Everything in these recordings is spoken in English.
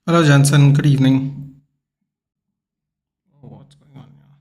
Hello, Jensen. Good evening. Oh, what's going on here?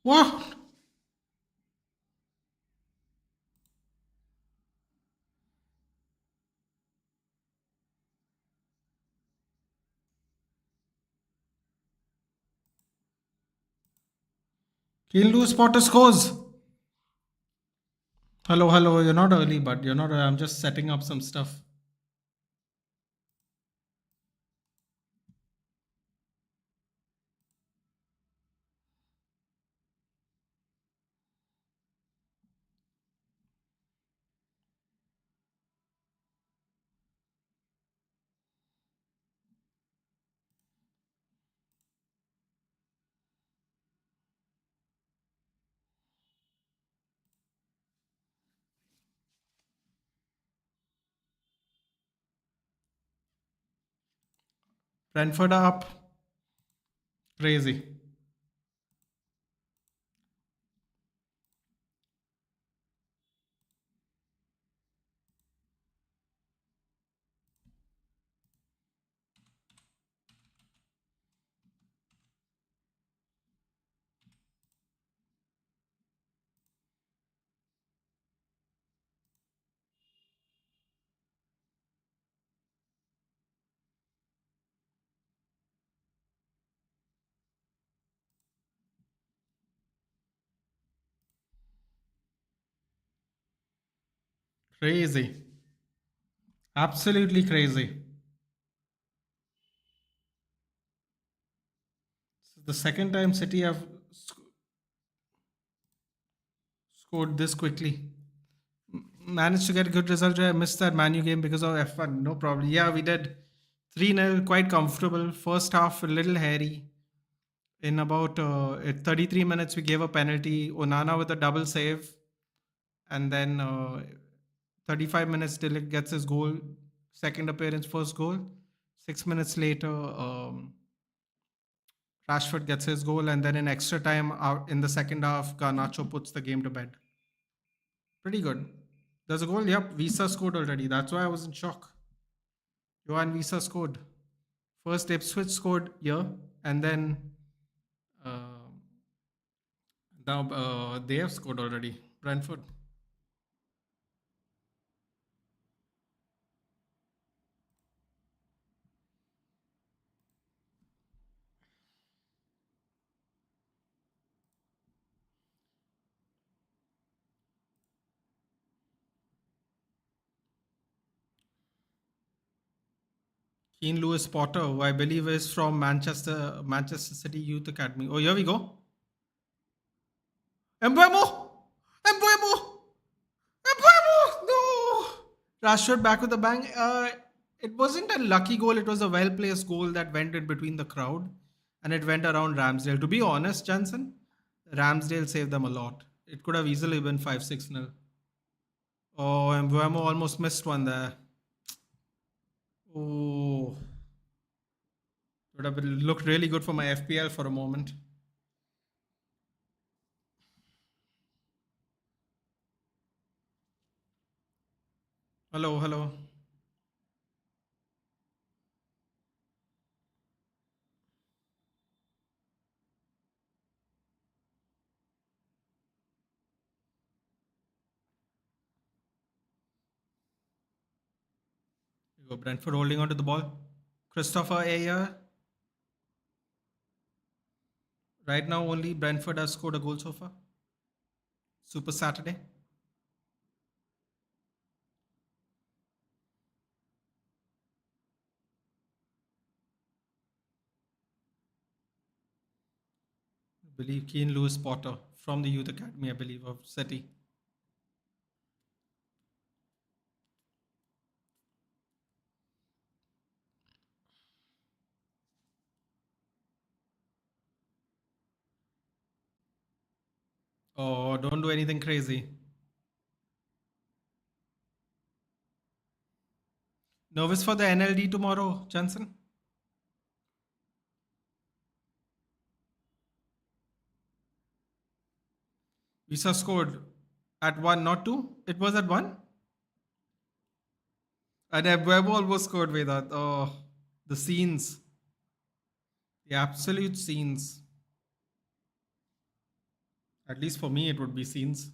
What? He'll lose Potter scores. Hello, hello. You're not early, but you're not. I'm just setting up some stuff. Brentford are up. Crazy. Crazy. Absolutely crazy. This is the second time City have scored this quickly. Managed to get a good result. I missed that Manu game because of F1. No problem. Yeah, we did 3-0, quite comfortable. First half, a little hairy. In about at 33 minutes, we gave a penalty. Onana with a double save. And then 35 minutes, Delic gets his goal. Second appearance, first goal. 6 minutes later, Rashford gets his goal. And then in extra time, out in the second half, Garnacho puts the game to bed. Pretty good. There's a goal. Yep, Visa scored already. That's why I was in shock. Johan Visa scored. First, Ipswich scored here. And then uh, now they have scored already. Brentford. Keane Lewis Potter, who I believe is from Manchester City Youth Academy. Oh, here we go. Embuemo! Embuemo! Embuemo! No! Rashford back with a bang. It wasn't a lucky goal. It was a well-placed goal that went in between the crowd. And it went around Ramsdale. To be honest, Jansen, Ramsdale saved them a lot. It could have easily been 5-6-0. Oh, Embuemo almost missed one there. Oh, would have looked really good for my FPL for a moment. Hello, hello. You go Brentford holding on to the ball. Christopher Ayer. Right now, only Brentford has scored a goal so far. Super Saturday. believe Keen Lewis Potter from the youth academy, I believe, of City. Oh, don't do anything crazy. Nervous for the NLD tomorrow, Johnson? Visa scored at 1, not 2. It was at 1. And Web almost scored Vedat. Oh, the scenes. The absolute scenes. At least for me, it would be scenes.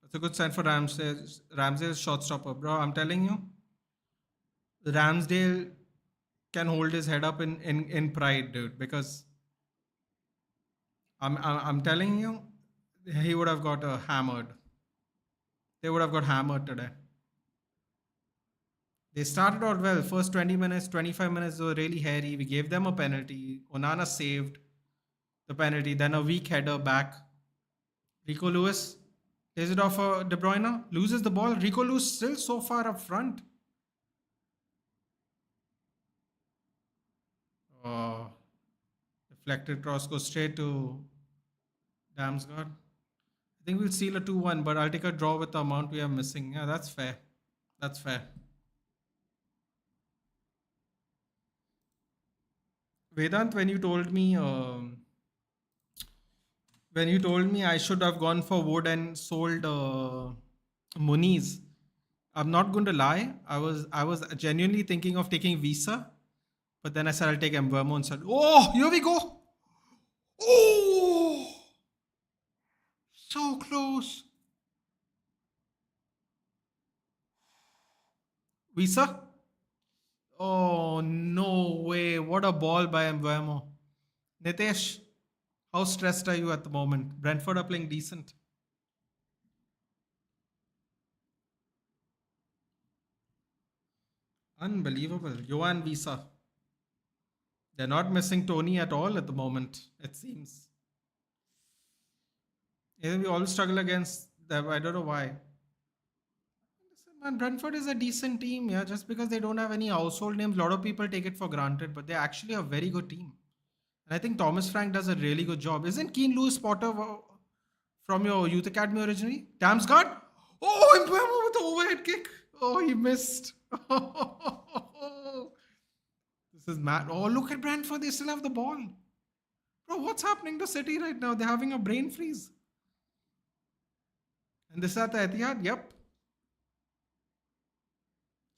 That's a good sign for Ramsdale. Ramsdale's shot stopper. Bro, I'm telling you, Ramsdale can hold his head up in pride, dude. Because I'm telling you, he would have got hammered. They would have got hammered today. They started out well. First 20 minutes, 25 minutes were really hairy. We gave them a penalty. Onana saved the penalty. Then a weak header back. Rico Lewis plays it off De Bruyne. Loses the ball. Rico Lewis still so far up front. Oh, deflected cross goes straight to Damsgaard. I think we'll seal a 2-1, but I'll take a draw with the amount we are missing. Yeah, that's fair. That's fair. Vedant, when you told me I should have gone for wood and sold Muniz, I'm not going to lie. I was genuinely thinking of taking Visa, but then I said I'll take Mbuemo and said, oh, here we go. Oh, so close. Visa? Oh, no way. What a ball by Mbuemo. Nitesh, how stressed are you at the moment? Brentford are playing decent. Unbelievable. Johan Visa. They're not missing Tony at all at the moment, it seems. Yeah, we all struggle against them. I don't know why. Listen, man, Brentford is a decent team, yeah. Just because they don't have any household names, a lot of people take it for granted, but they're actually a very good team. And I think Thomas Frank does a really good job. Isn't Keen Lewis Potter from your youth academy originally? Damsgaard? Oh, Mbuemo with the overhead kick. Oh, he missed. This is mad. Oh, look at Brentford. They still have the ball. Bro, what's happening to City right now? They're having a brain freeze. And this is at the Etihad? Yep.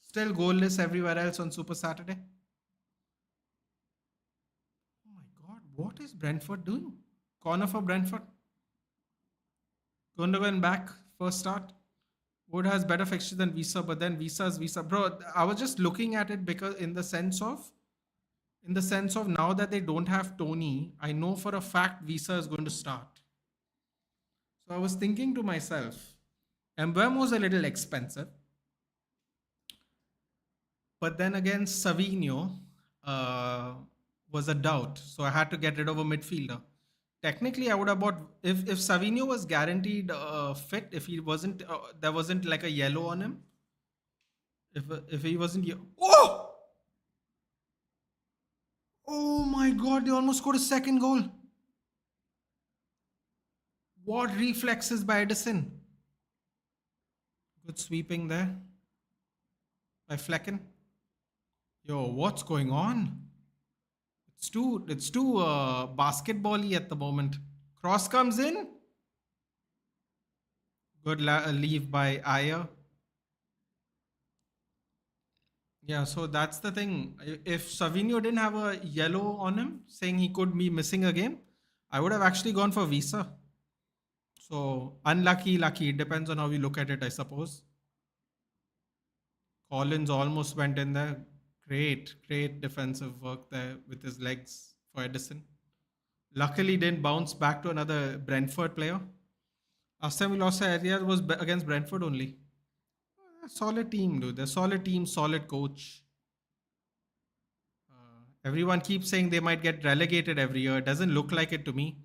Still goalless everywhere else on Super Saturday. Oh my God. What is Brentford doing? Corner for Brentford. Gundogan back. First start. Wood has better fixtures than Visa, but then Visa's Visa. Bro, I was just looking at it because in the sense of now that they don't have Tony, I know for a fact Visa is going to start. So I was thinking to myself, Mbuemo was a little expensive, but then again, Savinho was a doubt. So I had to get rid of a midfielder. Technically, I would have bought if Savinho was guaranteed fit. If he wasn't, there wasn't like a yellow on him. If he wasn't, oh, oh my God! They almost scored a second goal. What reflexes by Edison? Good sweeping there by Flecken. Yo, what's going on? It's too basketball-y at the moment. Cross comes in. Good leave by Ayer. Yeah, so that's the thing. If Savinho didn't have a yellow on him, saying he could be missing a game, I would have actually gone for Visa. So unlucky, lucky. It depends on how we look at it, I suppose. Collins almost went in there. Great defensive work there with his legs for Edison. Luckily, didn't bounce back to another Brentford player. Last time we lost our area was against Brentford only. Solid team, dude. They're solid team, solid coach. Everyone keeps saying they might get relegated every year. It doesn't look like it to me.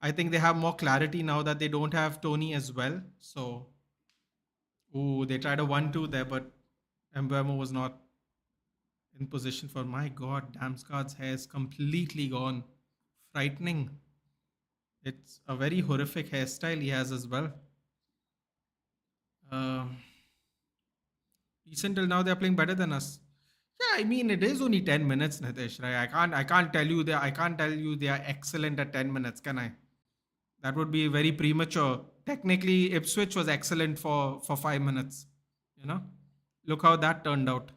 I think they have more clarity now that they don't have Tony as well. So, ooh, they tried a 1-2 there, but Mbuemo was not in position for. My God, Damsgaard's hair is completely gone. Frightening. It's a very horrific hairstyle he has as well. Uh, Decent till now, they're playing better than us. Yeah, I mean it is only 10 minutes, Nitesh. Right? I can't tell you they are excellent at 10 minutes, can I? That would be very premature. Technically, Ipswich was excellent for 5 minutes. You know, look how that turned out.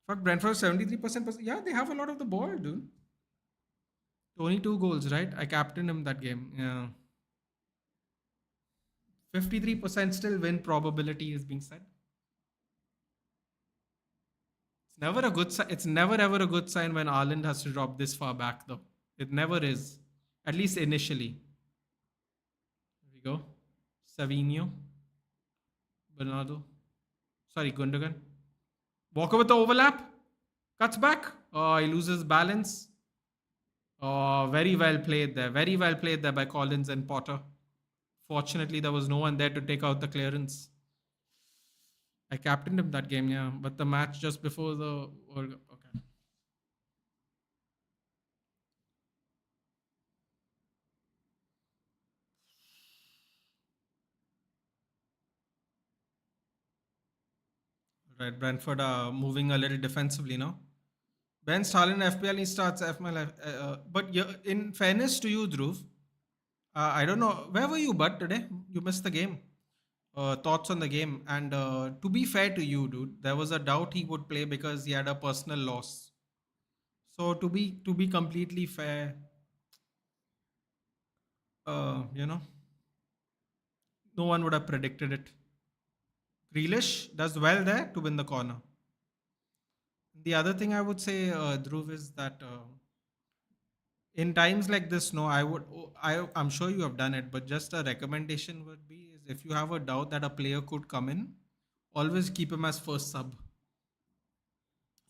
Fuck, Brentford 73%. Yeah, they have a lot of the ball, dude. 22 goals, right? I captained him that game. Yeah, 53% still win probability is being said. It's never a good. It's never ever a good sign when Ireland has to drop this far back, though. It never is. At least initially. Here we go. Savinho, Bernardo. Sorry, Gundogan. Walker with the overlap. Cuts back. Oh, he loses balance. Oh, very well played there. Very well played there by Collins and Potter. Fortunately, there was no one there to take out the clearance. I captained him that game, yeah. But the match just before the World Cup. Okay. Right, Brentford are moving a little defensively now. Ben Stalin FPL he starts FML. But in fairness to you, Dhruv, I don't know where were you, but today you missed the game. Thoughts on the game, and to be fair to you, dude, there was a doubt he would play because he had a personal loss. So to be completely fair, you know, no one would have predicted it. Grealish does well there to win the corner. The other thing I would say, Dhruv, is that in times like this, no, I'm sure you have done it, but just a recommendation would be is if you have a doubt that a player could come in, always keep him as first sub.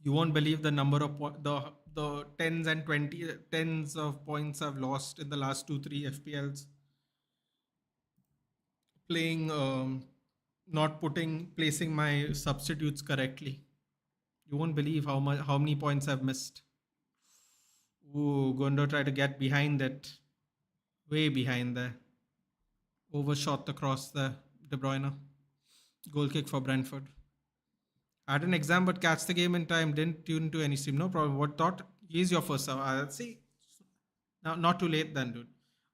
You won't believe the number of the tens and tens of points I've lost in the last 2 3 FPLs playing, not putting placing my substitutes correctly. You won't believe how many points I've missed. Ooh, Gondo tried to get behind it, way behind there. Overshot the cross there. De Bruyne. Goal kick for Brentford. Had an exam but catch the game in time. Didn't tune into any stream. No problem. What thought? He's your first sub. See, now not too late then, dude.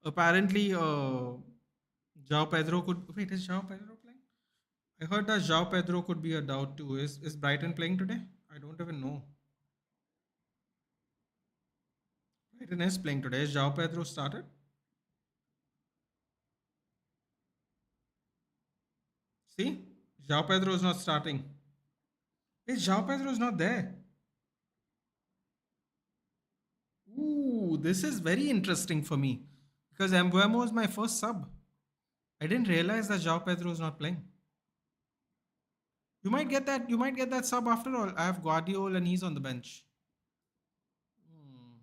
Apparently, João Pedro could wait. Is João Pedro playing? I heard that João Pedro could be a doubt too. Is Brighton playing today? I don't even know. Brighton is playing today. Is João Pedro started? See, João Pedro is not starting. Is João Pedro is not there? Ooh, this is very interesting for me because Mbuemo is my first sub. I didn't realize that João Pedro is not playing. You might get that. You might get that sub after all. I have Guardiola and he's on the bench. Hmm.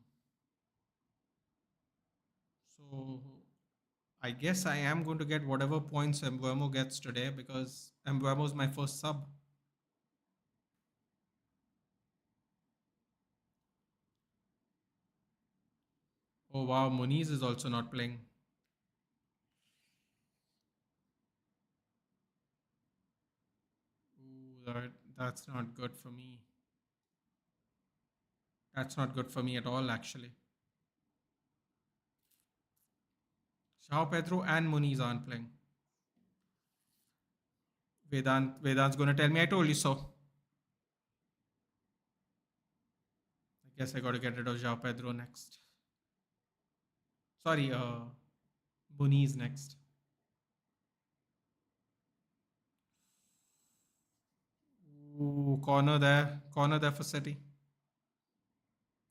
So I guess I am going to get whatever points Mbuemo gets today because Mbuemo is my first sub. Oh wow, Muniz is also not playing. Ooh, that's not good for me. That's not good for me at all, actually. João Pedro and Muniz aren't playing. Vedant's gonna tell me I told you so. I guess I gotta get rid of João Pedro next. Sorry, Muniz next. Ooh, corner there for City.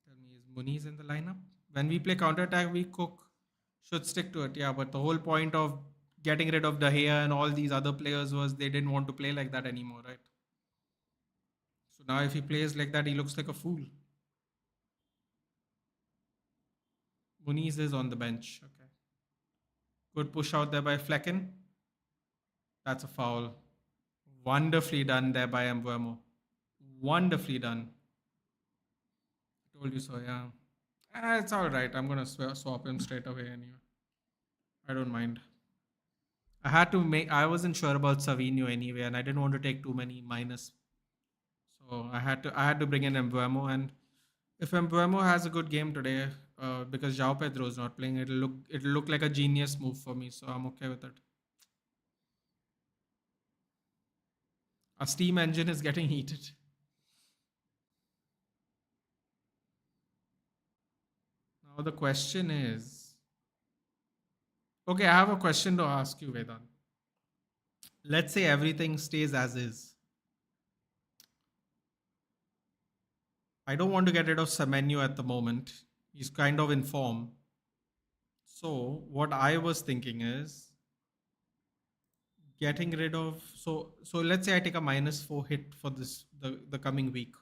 Tell me, is Muniz in the lineup? When we play counter attack, we should stick to it. Yeah, but the whole point of getting rid of De Gea and all these other players was they didn't want to play like that anymore, right? So now if he plays like that, he looks like a fool. Muniz is on the bench. Okay. Good push out there by Flecken. That's a foul. Wonderfully done there by Mbuemo. Wonderfully done. I told you so, yeah. It's all right. I'm going to swap him straight away anyway. I don't mind. I wasn't sure about Savinho anyway, and I didn't want to take too many minus. So I had to bring in Mbuemo, and if Mbuemo has a good game today, because João Pedro is not playing, it'll look like a genius move for me. So I'm okay with it. Our steam engine is getting heated. Now the question is, okay, I have a question to ask you, Vedant. Let's say everything stays as is. I don't want to get rid of Semenyo at the moment. He's kind of in form. So what I was thinking is getting rid of so let's say I take a -4 hit for the coming week.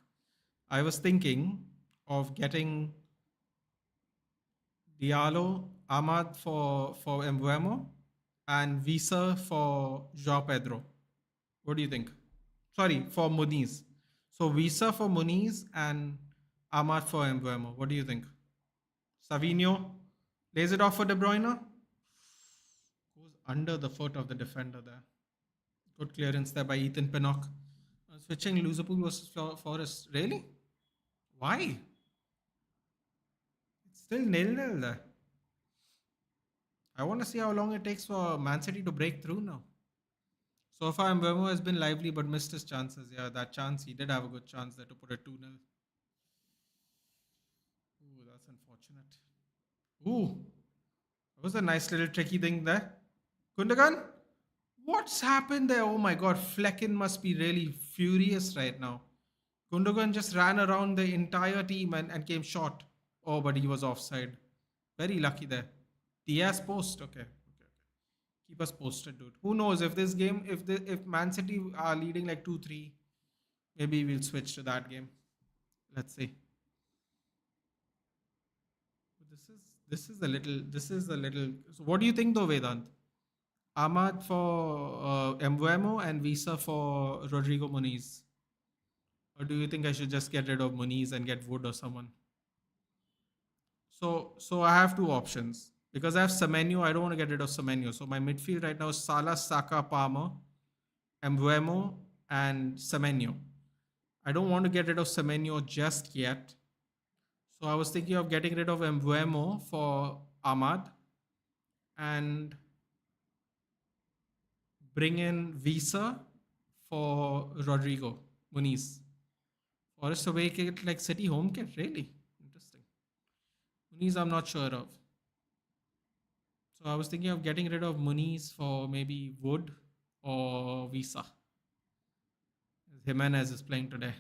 I was thinking of getting Diallo, Ahmad for Embuemo, and Visa for João Pedro. What do you think? Sorry, for Muniz. So Visa for Muniz and Ahmad for Embuemo. What do you think? Savinho lays it off for De Bruyne. Goes under the foot of the defender there. Good clearance there by Ethan Pinnock. Switching Liverpool versus Forest. Really? Why? It's still 0-0 there. I want to see how long it takes for Man City to break through now. So far, Mbeumo has been lively but missed his chances. Yeah, that chance, he did have a good chance there to put it 2-0. Ooh, that's unfortunate. Ooh, that was a nice little tricky thing there. Gundogan? What's happened there? Oh my god, Flecken must be really furious right now. Gundogan just ran around the entire team and came short. Oh, but he was offside. Very lucky there. Diaz post. Okay. Keep us posted, dude. Who knows if this game, if Man City are leading like 2-3, maybe we'll switch to that game. Let's see. This is a little. So what do you think though, Vedant? Ahmad for Embuemo and Visa for Rodrigo Muniz. Or do you think I should just get rid of Muniz and get Wood or someone? So I have two options. Because I have Semenyo, I don't want to get rid of Semenyo. So my midfield right now is Salah, Saka, Palmer, Embuemo, and Semenyo. I don't want to get rid of Semenyo just yet. So I was thinking of getting rid of Embuemo for Ahmad and bring in Visa for Rodrigo Muniz. Forest away kit like City home kit, really interesting. Muniz, I'm not sure of. So I was thinking of getting rid of Muniz for maybe Wood or Visa. Jimenez is playing today,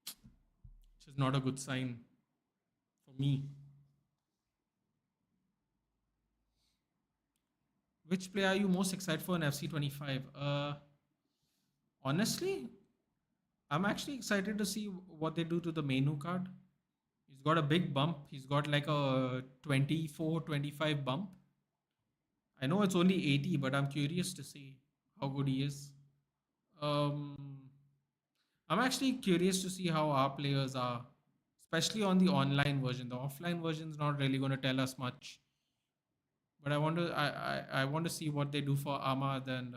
which is not a good sign for me. Which player are you most excited for in FC25? Honestly, I'm actually excited to see what they do to the menu card. He's got a big bump. He's got like a 24, 25 bump. I know it's only 80, but I'm curious to see how good he is. Um, I'm actually curious to see how our players are, especially on the online version. The offline version is not really going to tell us much, but I want to see what they do for Ahmad and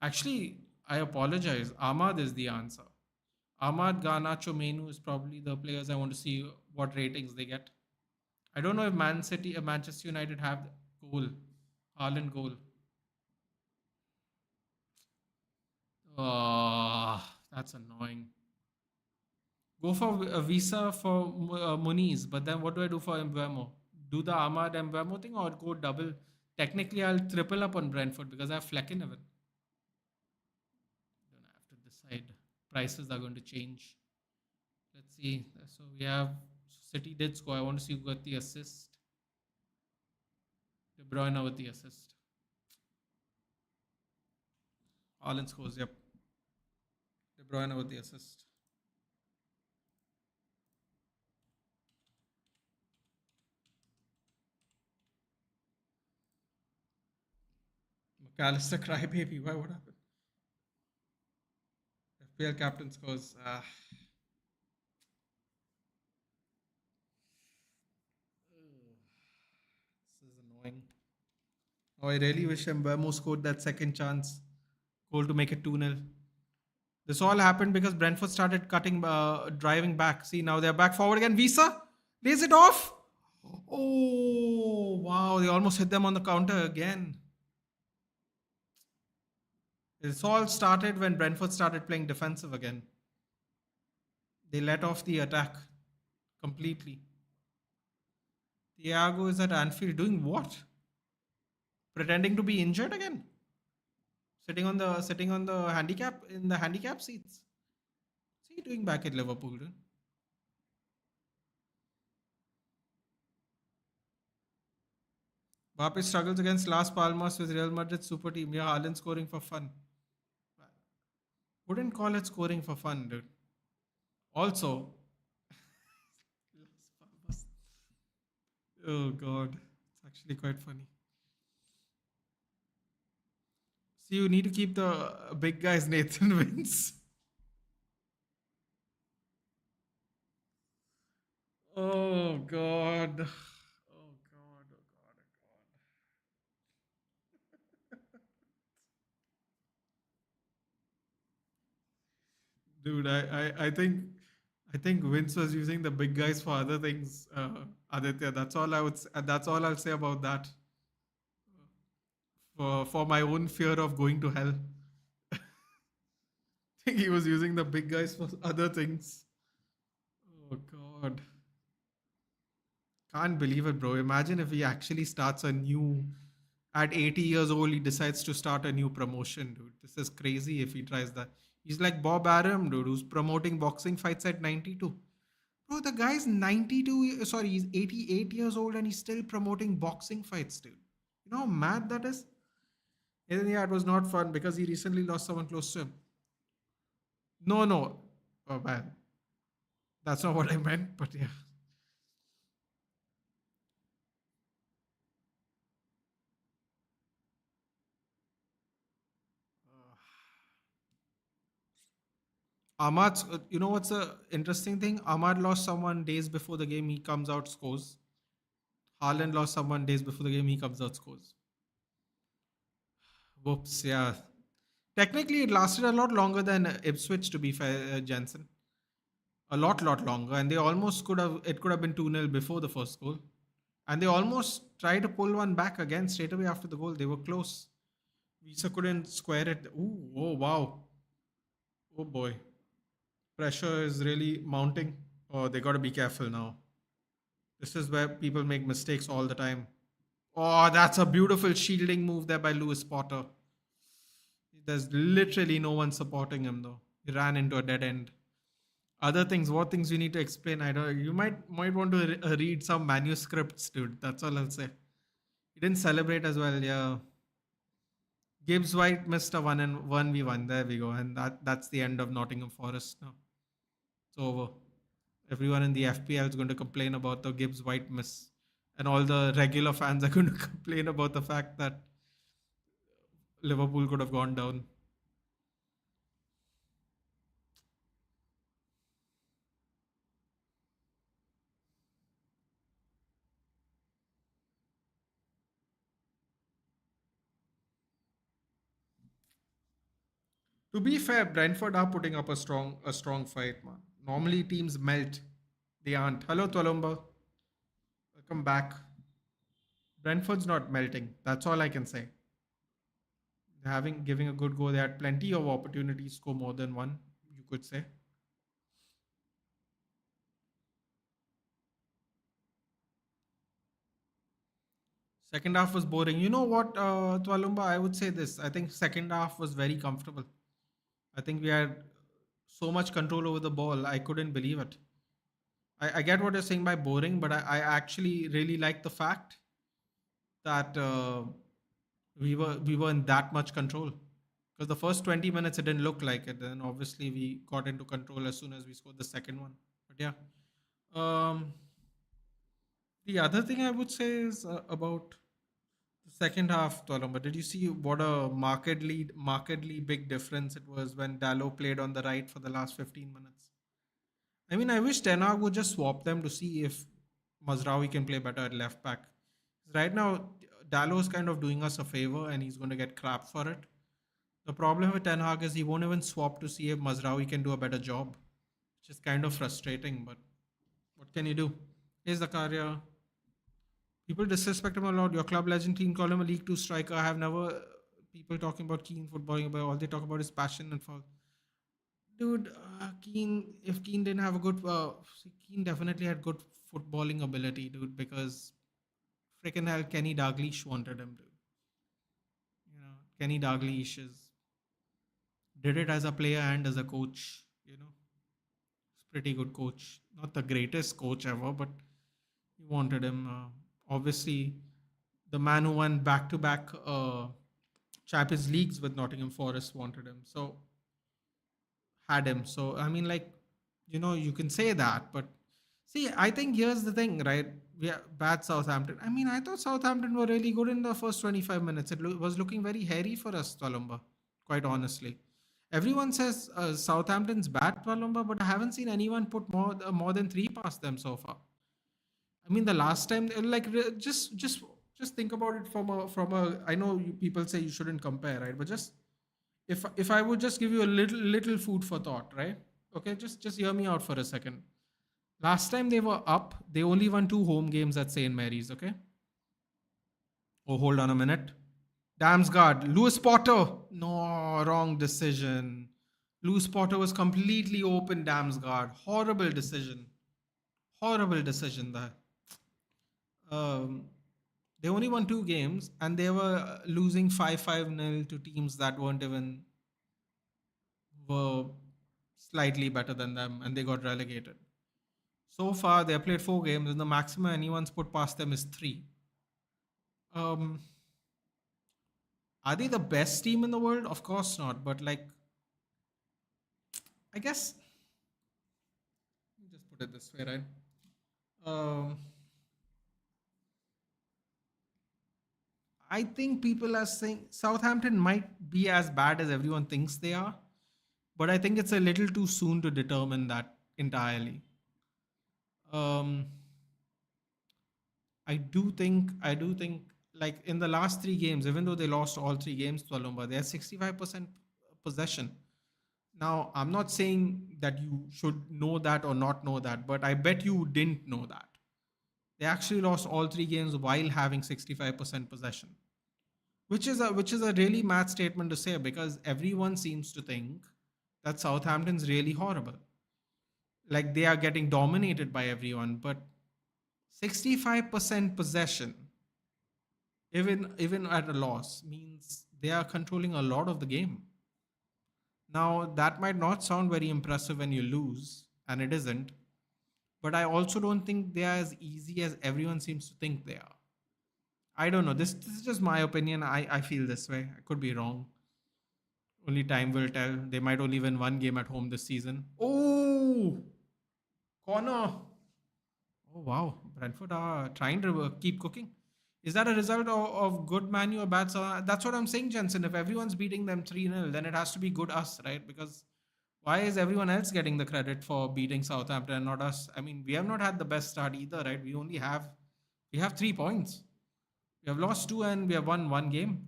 actually I apologize. Ahmad is the answer. Ahmad, Garnacho, Menu is probably the players I want to see what ratings they get. I don't know if Man City, Manchester United have goal, Haaland goal. That's annoying. Go for a Visa for Muniz, but then what do I do for Mbeumo? Do the Ahmad Mbeumo thing or go double? Technically, I'll triple up on Brentford because I have Flecken even. Then I have to decide. Prices are going to change. Let's see. So we have City did score. I want to see who got the assist. De Bruyne with the assist. Haaland scores. Yep. De Bruyne with the assist. McAllister crybaby. Why? What happened? FPL captain scores. This is annoying. Oh, I really wish Mbemo scored that second chance goal to make it 2-0. This all happened because Brentford started driving back. See, now they're back forward again. Visa lays it off. Oh, wow. They almost hit them on the counter again. This all started when Brentford started playing defensive again. They let off the attack completely. Thiago is at Anfield doing what? Pretending to be injured again? Sitting on the handicap in the handicap seats. What's he doing back at Liverpool? Dude? Mbappe struggles against Las Palmas with Real Madrid super team. Yeah, Haaland scoring for fun. Wouldn't call it scoring for fun, dude. Also, Las Palmas. Oh god, it's actually quite funny. See, you need to keep the big guys Nathan wins. Oh god. Oh god. Oh god. Oh god. Dude, I think Vince was using the big guys for other things. Aditya, that's all I'll say about that. For my own fear of going to hell, I think he was using the big guys for other things. Oh god, can't believe it, bro. Imagine if he actually starts a new. At 80 years old, he decides to start a new promotion, dude. This is crazy if he tries that. He's like Bob Arum, dude, who's promoting boxing fights at 92. Bro, the guy's 92, sorry, he's 88 years old and he's still promoting boxing fights, dude. You know how mad that is? And then, yeah, it was not fun because he recently lost someone close to him. No, no. Oh, man. That's not what I meant, but yeah. You know what's the interesting thing? Ahmad lost someone days before the game, he comes out, scores. Haaland lost someone days before the game, he comes out, scores. Whoops, yeah. Technically, it lasted a lot longer than Ipswich, to be fair, Jensen. A lot longer. And they almost it could have been 2-0 before the first goal. And they almost tried to pull one back again straight away after the goal. They were close. Visa couldn't square it. Ooh, oh, wow. Oh, boy. Pressure is really mounting. Oh, they got to be careful now. This is where people make mistakes all the time. Oh, that's a beautiful shielding move there by Lewis Potter. There's literally no one supporting him though. He ran into a dead end. Other things, what things you need to explain? I don't. You might want to read some manuscripts, dude. That's all I'll say. He didn't celebrate as well. Yeah, Gibbs White missed a 1v1. There we go, and that's the end of Nottingham Forest now. It's over. Everyone in the FPL is going to complain about the Gibbs White miss, and all the regular fans are going to complain about the fact that Liverpool could have gone down. To be fair, Brentford are putting up a strong fight, man. Normally teams melt. They aren't. Hello, Tolomba. Welcome back. Brentford's not melting. That's all I can say. They're having giving a good go. They had plenty of opportunities to score more than one, you could say. Second half was boring. You know what, Twalumba? I would say this. I think second half was very comfortable. I think we had so much control over the ball. I couldn't believe it. I get what you're saying by boring, but I actually really like the fact that we were in that much control. Because the first 20 minutes it didn't look like it. Then obviously we got into control as soon as we scored the second one. But yeah. Um, the other thing I would say is about the Second half, Tolomba, did you see what a markedly big difference it was when Dallo played on the right for the last 15 minutes? I mean, I wish Ten Hag would just swap them to see if Mazraoui can play better at left back. Right now, Dallo is kind of doing us a favor and he's going to get crap for it. The problem with Ten Hag is he won't even swap to see if Mazraoui can do a better job, which is kind of frustrating, but what can you do? Here's the career. People disrespect him a lot. Your club legend team call him a League Two striker. I have never people talking about Keane footballing, about all they talk about is passion and fall. Dude, Keane. If Keane didn't have a good, Keane definitely had good footballing ability, dude. Because freaking hell, Kenny Dalglish wanted him, dude. Kenny Dalglish is did it as a player and as a coach. He's pretty good coach. Not the greatest coach ever, but he wanted him. Obviously, the man who won back-to-back Champions Leagues with Nottingham Forest wanted him. So had him. So I mean, like, you can say that, but see, I think here's the thing, right? We are bad Southampton. I mean, I thought Southampton were really good in the first 25 minutes. It was looking very hairy for us, Tolomba, quite honestly. Everyone says Southampton's bad, Tolomba, but I haven't seen anyone put more than three past them so far. I mean, the last time, like, just think about it from a. I know people say you shouldn't compare, right? But just if I would just give you a little food for thought, right? Okay, just hear me out for a second. Last time they were up, they only won two home games at St. Mary's. Okay. Oh, hold on a minute. Damsgaard, Lewis Potter. No, wrong decision. Lewis Potter was completely open. Damsgaard, horrible decision. Horrible decision. That. Um, they only won two games and they were losing 5-5 nil to teams that weren't even were slightly better than them and they got relegated. So far, they have played four games and the maximum anyone's put past them is three. Um, are they the best team in the world? Of course not. But like, I guess, let me just put it this way, right? Um, I think people are saying Southampton might be as bad as everyone thinks they are, but I think it's a little too soon to determine that entirely. Um, I do think, like in the last three games, even though they lost all three games to Alumba, they had 65% possession. Now, I'm not saying that you should know that or not know that, but I bet you didn't know that. They actually lost all three games while having 65% possession, which is a really mad statement to say because everyone seems to think that Southampton's really horrible. Like they are getting dominated by everyone, but 65% possession, even at a loss, means they are controlling a lot of the game. Now, that might not sound very impressive when you lose, and it isn't, but I also don't think they are as easy as everyone seems to think they are. I don't know. This is just my opinion. I feel this way. I could be wrong. Only time will tell. They might only win one game at home this season. Oh, corner. Oh wow, Brentford are trying to keep cooking. Is that a result of good Manu or bad? So that's what I'm saying, Jensen. If everyone's beating them 3-0, then it has to be good us, right? Because why is everyone else getting the credit for beating Southampton and not us? I mean, we have not had the best start either, right? We have 3 points. We have lost two and we have won one game.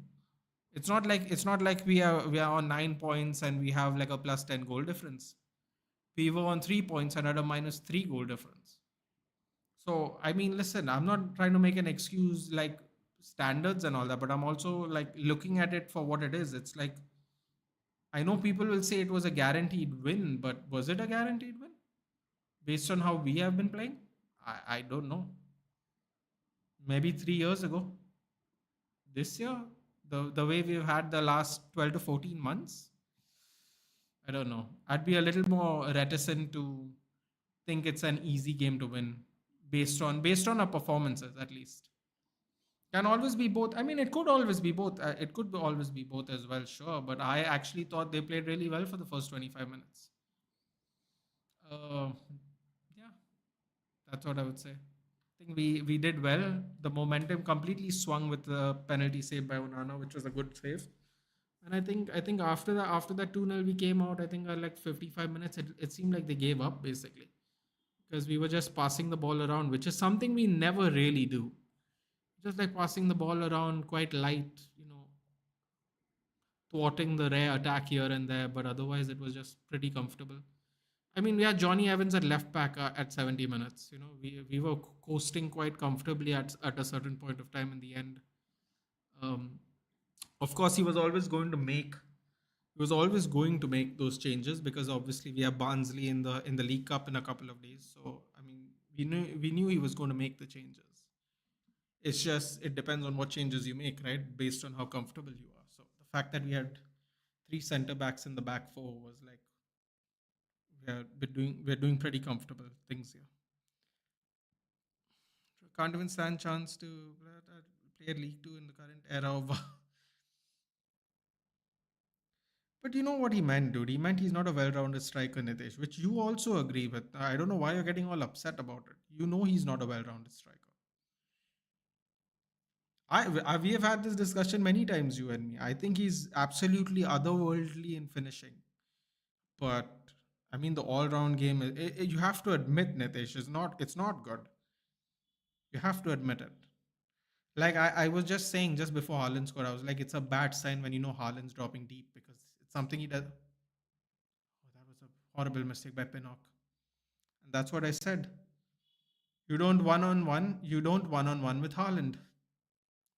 It's not like we are on 9 points and we have like a plus 10 goal difference. We were on 3 points and had a -3 goal difference. So, I mean, listen, I'm not trying to make an excuse like standards and all that, but I'm also like looking at it for what it is. It's like, I know people will say it was a guaranteed win, but was it a guaranteed win based on how we have been playing? I don't know. Maybe 3 years ago. This year, the way we've had the last 12 to 14 months, I don't know. I'd be a little more reticent to think it's an easy game to win based on our performances at least. Can always be both. I mean, it could always be both. Always be both as well, sure. But I actually thought they played really well for the first 25 minutes. Uh, yeah, that's what I would say. think we did well. The momentum completely swung with the penalty save by Onana, which was a good save. And I think after that 2-0 we came out. I think like 55 minutes it seemed like they gave up basically because we were just passing the ball around, which is something we never really do. Just like passing the ball around quite light, thwarting the rare attack here and there, but otherwise it was just pretty comfortable. I mean, we had Johnny Evans at left back at 70 minutes. We were coasting quite comfortably at a certain point of time in the end. Um, of course, he was always going to make those changes because obviously we have Barnsley in the League Cup in a couple of days. So I mean, we knew he was going to make the changes. It's just it depends on what changes you make, right? Based on how comfortable you are. So the fact that we had three centre backs in the back four was like we're doing pretty comfortable things here. Can't even stand chance to play at League Two in the current era of. But you know what he meant, dude? He meant he's not a well-rounded striker, Nitesh, which you also agree with. I don't know why you're getting all upset about it. You know he's not a well-rounded striker. We have had this discussion many times, you and me. I think he's absolutely otherworldly in finishing, but I mean the all-round game. You have to admit, Nitesh, it's not good. You have to admit it. Like I was just saying just before Haaland scored, I was like, it's a bad sign when you know Haaland's dropping deep because it's something he does. Oh, that was a horrible mistake by Pinnock. And that's what I said. You don't one on one. You don't one on one with Haaland.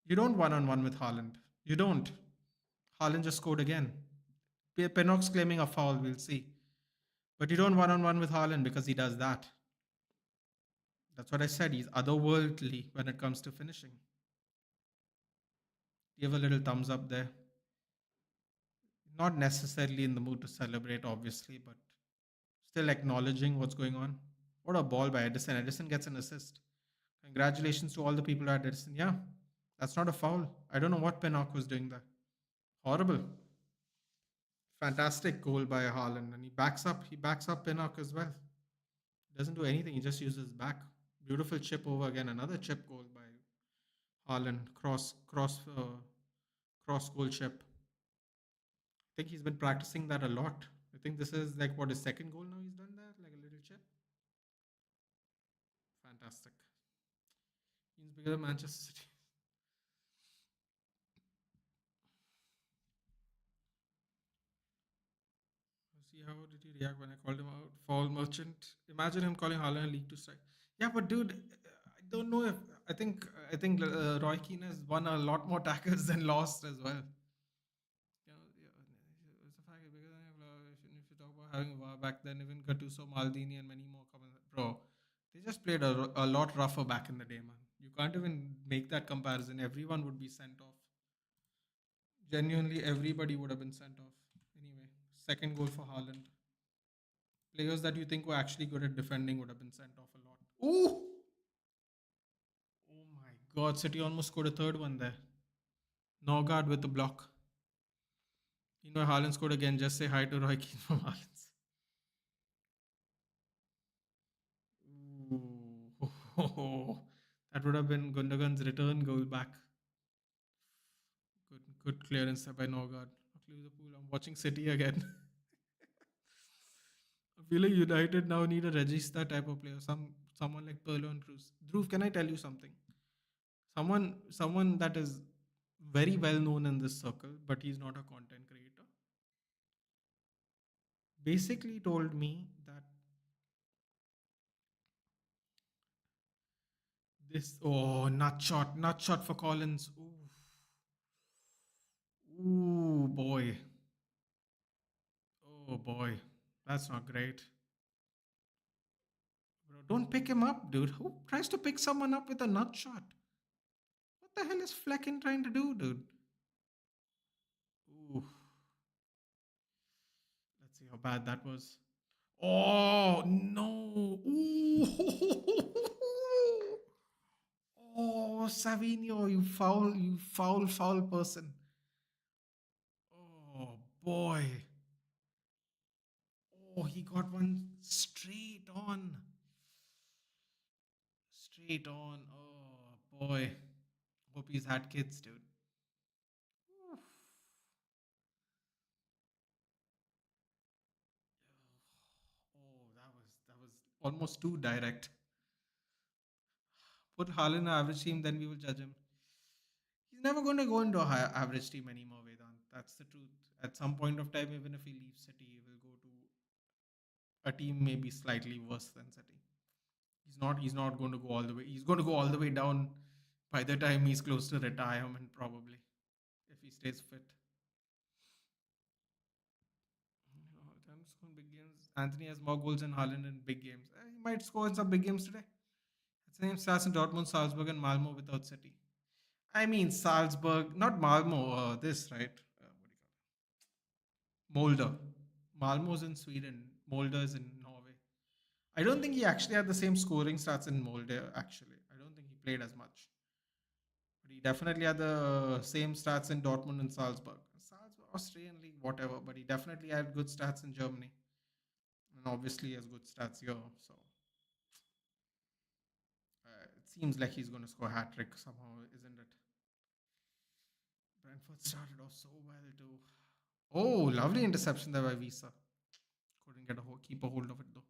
You don't one on one with Haaland. You don't. Haaland just scored again. Pinnock's claiming a foul. We'll see. But you don't one on one with Haaland because he does that. That's what I said. He's otherworldly when it comes to finishing. Give a little thumbs up there. Not necessarily in the mood to celebrate, obviously, but still acknowledging what's going on. What a ball by Edison. Edison gets an assist. Congratulations to all the people at Edison. Yeah, that's not a foul. I don't know what Pinnock was doing there. Horrible. Fantastic goal by Haaland. And he backs up Pinnock as well. Doesn't do anything. He just uses back. Beautiful chip over again. Another chip goal by Haaland. Cross goal chip. I think he's been practicing that a lot. I think this is like what his second goal now he's done that, like a little chip. Fantastic. He's bigger than Manchester City. See how did he react when I called him out? Foul merchant. Imagine him calling Haaland a league to strike. Yeah, but dude, I don't know if I think Roy Keane has won a lot more tackles than lost as well. Yeah, it's a fact because if you talk about having VAR back then, even Gattuso, Maldini, and many more coming, bro, they just played a lot rougher back in the day, man. You can't even make that comparison. Everyone would be sent off. Genuinely, everybody would have been sent off. Anyway, second goal for Haaland. Players that you think were actually good at defending would have been sent off a lot. Ooh! Oh my god, City almost scored a third one there. Norgard with the block. Haaland scored again. Just say hi to Roy Keane from Haaland. Ooh. That would have been Gundogan's return goal back. Good clearance by Norgard. I'm watching City again. I feel like United now need a Regista type of player. Someone like Perlo and Cruz. Dhruv, can I tell you something? Someone that is very well known in this circle, but he's not a content creator, basically told me that nut shot for Collins. Ooh, boy. Oh boy. That's not great. Bro, don't pick him up, dude. Who tries to pick someone up with a nut shot? What the hell is Flecken trying to do, dude? Ooh. Let's see how bad that was. Oh no! Ooh. Oh, Savinho, you foul person. Oh boy. Oh, he got one straight straight on. Oh boy. Hope he's had kids, dude. Oof. Oh, that was almost too direct. Put Haaland in an average team, then we will judge him. He's never going to go into a high average team anymore, Vedant. That's the truth. At some point of time, even if he leaves City, he will go to a team maybe slightly worse than City. He's not going to go all the way. He's going to go all the way down by the time he's close to retirement, probably, if he stays fit. Time to score in big games. Anthony has more goals than Haaland in big games. He might score in some big games today. It's the same stats in Dortmund, Salzburg, and Malmo without City. I mean, Salzburg, not Malmo, this, right? What do you call it? Molde. Malmo's in Sweden. Molde is in Norway. I don't think he actually had the same scoring stats in Molde, actually. I don't think he played as much. But he definitely had the same stats in Dortmund and Salzburg. Salzburg, Austrian league, whatever. But he definitely had good stats in Germany. And obviously he has good stats here. So it seems like he's going to score a hat trick somehow, isn't it? Brentford started off so well too. Oh, lovely interception there by Visa. Couldn't get keep a hold of it though.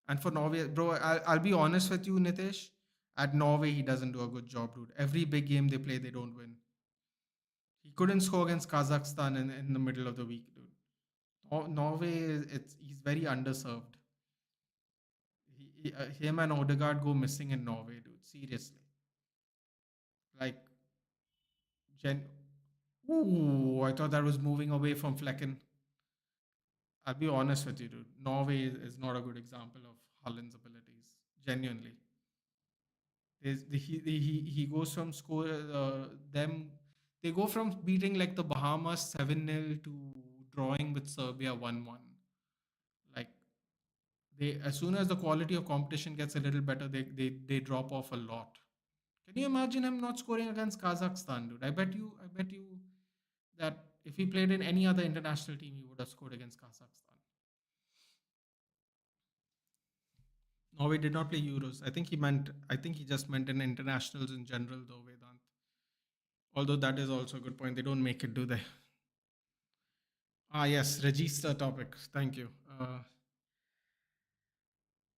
And for Norway, bro, I'll be honest with you, Nitesh. At Norway, he doesn't do a good job, dude. Every big game they play, they don't win. He couldn't score against Kazakhstan in the middle of the week, dude. Norway, he's very underserved. Him and Odegaard go missing in Norway, dude. Seriously, like Gen. Ooh, I thought that was moving away from Flecken. I'll be honest with you, dude. Norway is not a good example of Holland's abilities. Genuinely, he goes from score them. They go from beating like the Bahamas 7-0 to drawing with Serbia 1-1. Like they, as soon as the quality of competition gets a little better, they drop off a lot. Can you imagine him not scoring against Kazakhstan, dude? I bet you that if he played in any other international team, he would have scored against Kazakhstan. Norway did not play Euros. I think he just meant in internationals in general, though, Vedant. Although that is also a good point. They don't make it, do they? Ah, yes, register topics. Thank you.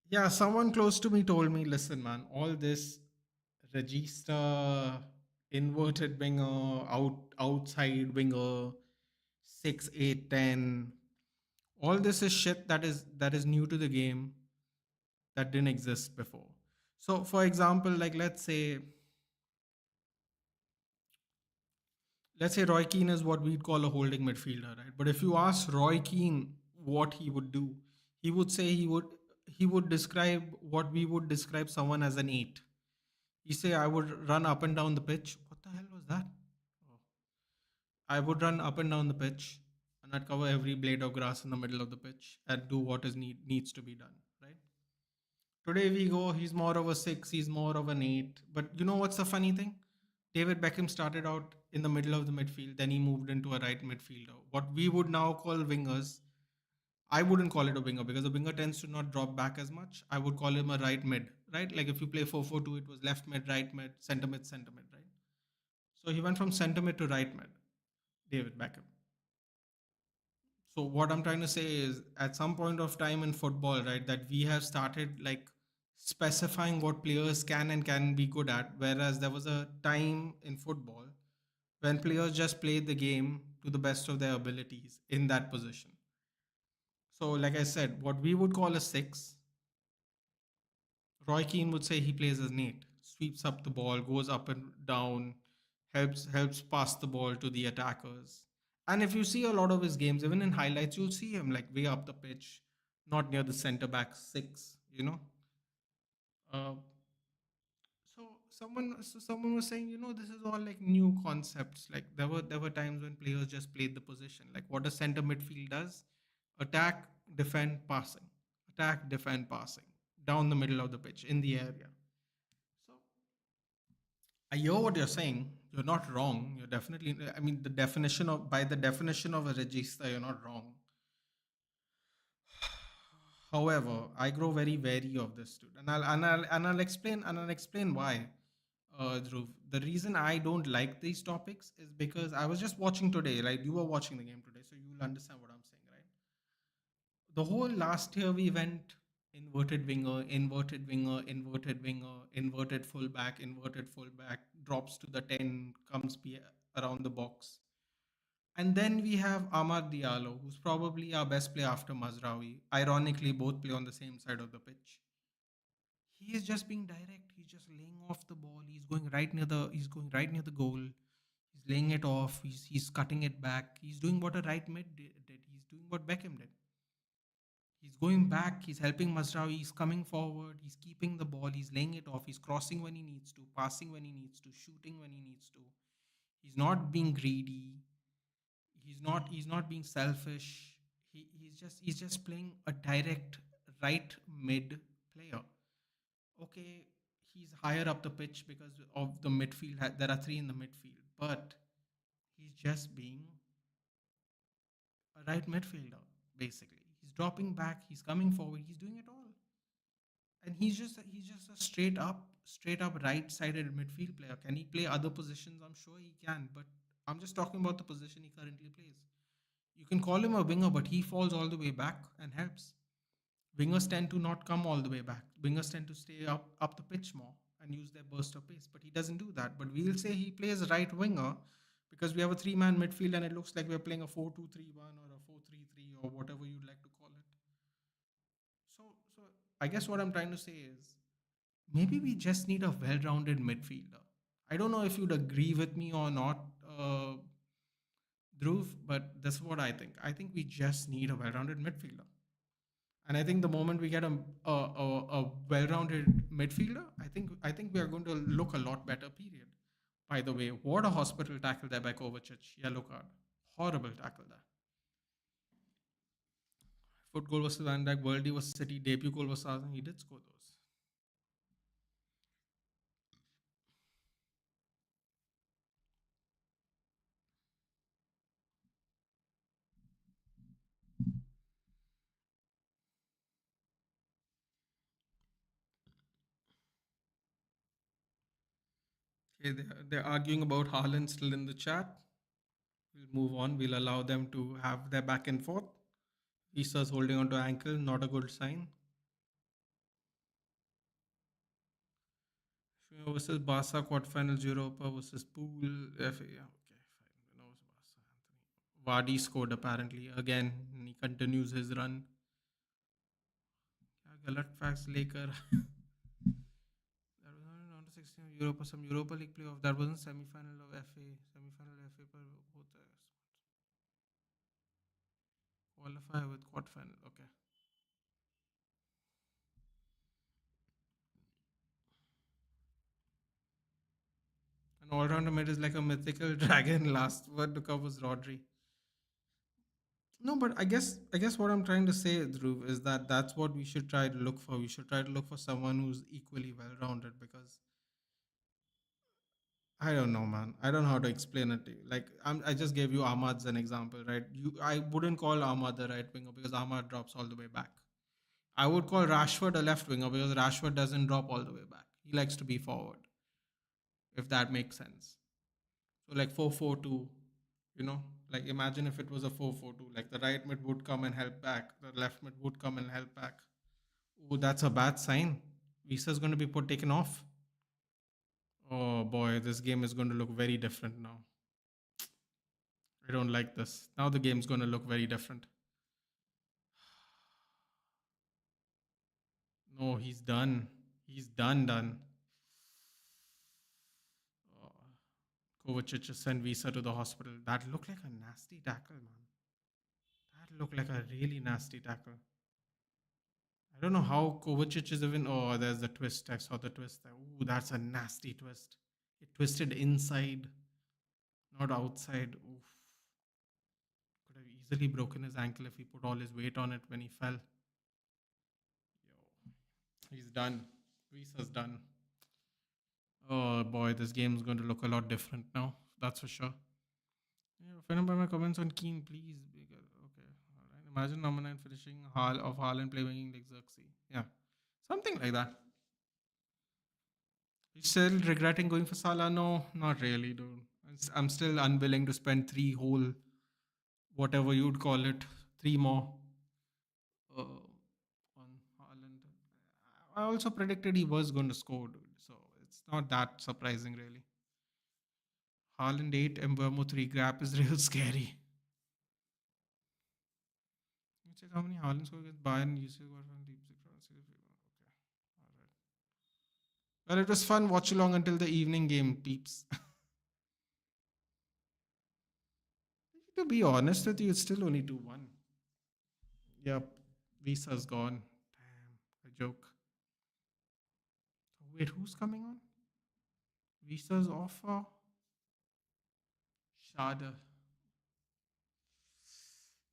Yeah, someone close to me told me, listen, man, all this register, inverted winger, outside winger, 6, 8, 10. All this is shit that is new to the game that didn't exist before. So, for example, like let's say Roy Keane is what we'd call a holding midfielder, right? But if you ask Roy Keane what he would do, he would say he would describe what we would describe someone as an eight. He say I would run up and down the pitch. What the hell was that? Oh. I would run up and down the pitch and I'd cover every blade of grass in the middle of the pitch and do what needs to be done, right? Today we go, he's more of a six, he's more of an eight. But you know what's the funny thing? David Beckham started out in the middle of the midfield, then he moved into a right midfielder. What we would now call wingers, I wouldn't call it a winger because a winger tends to not drop back as much. I would call him a right mid, right? Like if you play 4-4-2, it was left mid, right mid, center mid, right? So he went from center mid to right mid, David Beckham. So what I'm trying to say is at some point of time in football, right, that we have started like specifying what players can and can be good at, whereas there was a time in football when players just played the game to the best of their abilities in that position. So like I said, what we would call a six, Roy Keane would say he plays as an eight, sweeps up the ball, goes up and down, helps pass the ball to the attackers. And if you see a lot of his games, even in highlights, you'll see him like way up the pitch, not near the center back six. Uh, so someone was saying, this is all like new concepts. Like there were times when players just played the position. Like what a center midfield does: attack, defend, passing, attack, defend, passing, down the middle of the pitch in the area. So I hear what you're saying. You're not wrong. You're definitely. I mean, by the definition of a regista, you're not wrong. However, I grow very wary of this dude, and I'll explain why. Dhruv, the reason I don't like these topics is because I was just watching today. Like you were watching the game today, so you'll understand what I'm saying, right? The whole last year we went inverted winger, inverted winger, inverted winger, inverted fullback, drops to the 10, comes around the box. And then we have Amad Diallo, who's probably our best player after Mazraoui. Ironically, both play on the same side of the pitch. He is just being direct. He's just laying off the ball. He's going right near the goal. He's laying it off. He's cutting it back. He's doing what a right mid did. He's doing what Beckham did. He's going back. He's helping Mazraoui. He's coming forward. He's keeping the ball. He's laying it off. He's crossing when he needs to, passing when he needs to, shooting when he needs to. He's not being greedy. He's not being selfish. He's just playing a direct right mid player. Okay, he's higher up the pitch because of the midfield. There are three in the midfield, but he's just being a right midfielder basically. He's dropping back. He's coming forward. He's doing it all, and he's just a straight up right-sided midfield player. Can he play other positions? I'm sure he can, but I'm just talking about the position he currently plays. You can call him a winger, but he falls all the way back and helps. Wingers tend to not come all the way back. Wingers tend to stay up the pitch more and use their burst of pace, but he doesn't do that. But we'll say he plays right winger because we have a three-man midfield and it looks like we're playing a 4-2-3-1 or a 4-3-3 or whatever you'd like to call it. So I guess what I'm trying to say is maybe we just need a well-rounded midfielder. I don't know if you'd agree with me or not, Dhruv, but this is what I think. I think we just need a well-rounded midfielder. And I think the moment we get a well-rounded midfielder, I think we are going to look a lot better. Period. By the way, what a hospital tackle there by Kovacic. Yellow card. Horrible tackle there. Foot goal versus Van Dijk. Worldie was City. Debut goal was Arsenal. He did score those. Okay, they're arguing about Haaland still in the chat. We'll move on. We'll allow them to have their back and forth. Isa's holding onto ankle. Not a good sign. Versus Barca quarterfinals, Europa versus Pool. FA. Yeah, okay, fine. No, it's Barca. Anthony. Vardy scored apparently again. He continues his run. क्या गलत facts लेकर that was not under 16 Europa, some Europa League playoff. That wasn't semi-final of FA. Semi-final FA पर होता है. Qualify with quarterfinal. Okay. An all-rounder mid is like a mythical dragon. Last word to cover was Rodri. No, but I guess what I'm trying to say, Dhruv, is that that's what we should try to look for. We should try to look for someone who's equally well-rounded because I don't know, man. I don't know how to explain it to you. Like I just gave you Ahmad as an example, right? I wouldn't call Ahmad the right winger because Ahmad drops all the way back. I would call Rashford a left winger because Rashford doesn't drop all the way back. He likes to be forward, if that makes sense. So like 4-4-2, you know, like imagine if it was a 4-4-2, like the right mid would come and help back, the left mid would come and help back. Oh, that's a bad sign. Visa's going to be taken off. Oh boy, this game is going to look very different now. I don't like this. Now the game's going to look very different. No, he's done. He's done. Oh, Kovacic just sent Visa to the hospital. That looked like a nasty tackle, man. That looked like a really nasty tackle. I don't know how Kovacic is even. Oh, there's the twist. I saw the twist there. Ooh, that's a nasty twist. It twisted inside, not outside. Oof. Could have easily broken his ankle if he put all his weight on it when he fell. Yo, he's done. Visa's done. Oh boy, this game's going to look a lot different now. That's for sure. Yeah, if anybody comments on Keen, please. Okay, all right. Imagine number 9 finishing Hall of Haaland playing like Xerxes. Yeah, something like that. You still regretting going for Salah? No, not really, dude. I'm still unwilling to spend three whole, whatever you'd call it, three more on Haaland. I also predicted he was going to score, dude. So it's not that surprising, really. Haaland 8, Mbeumo 3, Grab is real scary. You check how many Haaland scored against Bayern, you see what from Leipzig, France. Okay, alright. Well, it was fun watch along until the evening game, peeps. To be honest with you, it's still only 2-1. Yep, Visa's gone. Damn, a joke. Wait, who's coming on? Visa's off for Schade.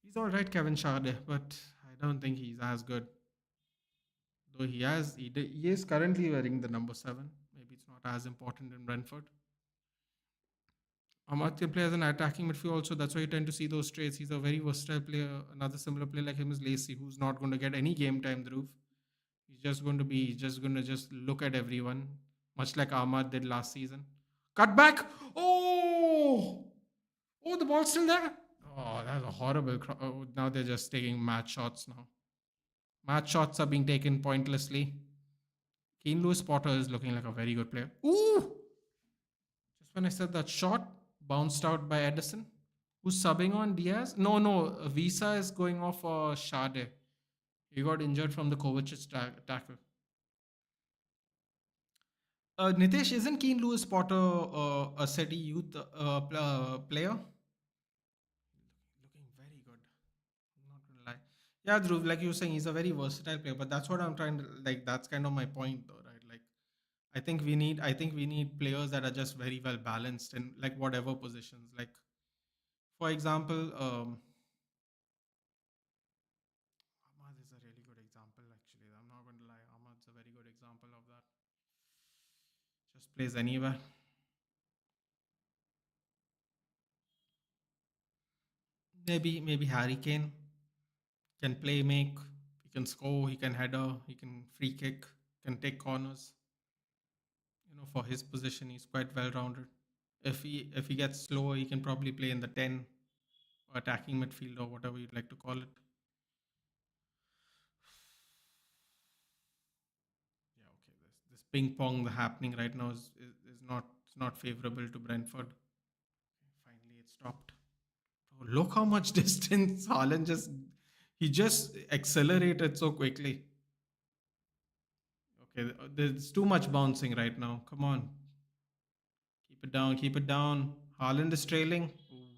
He's alright, Kevin Schade, but I don't think he's as good. Though he is currently wearing the number 7. Maybe it's not as important in Brentford. Ahmad can play as an attacking midfield also. That's why you tend to see those traits. He's a very versatile player. Another similar player like him is Lacey, who's not going to get any game time, the roof. He's just going to just look at everyone, much like Ahmad did last season. Cut back. Oh, the ball's still there. Oh, that's a horrible. Oh, now they're just taking match shots now. Match shots are being taken pointlessly. Keen Lewis Potter is looking like a very good player. Ooh! Just when I said that shot, bounced out by Edison. Who's subbing on Diaz? No. Visa is going off for Shade. He got injured from the Kovacic's tackle. Nitesh, isn't Keen Lewis Potter a City youth player? Looking very good. I'm not gonna lie. Yeah, Dhruv, like you were saying, he's a very versatile player, but that's what I'm trying to like. That's kind of my point, though, right? Like, I think we need players that are just very well balanced in like whatever positions. Like, for example, Ahmad is a really good example. Actually, I'm not going to lie. Ahmad's a very good example of that. Just plays anywhere. Maybe Harry Kane can play, make. He can score. He can header. He can free kick. Can take corners. For his position, he's quite well rounded. If he gets slower, he can probably play in the 10 or attacking midfield or whatever you'd like to call it. Yeah, okay. This ping pong happening right now is not favorable to Brentford. Finally, it stopped. Oh, look how much distance Haaland just accelerated so quickly. Okay, there's too much bouncing right now. Come on, keep it down, keep it down. Haaland is trailing. Ooh,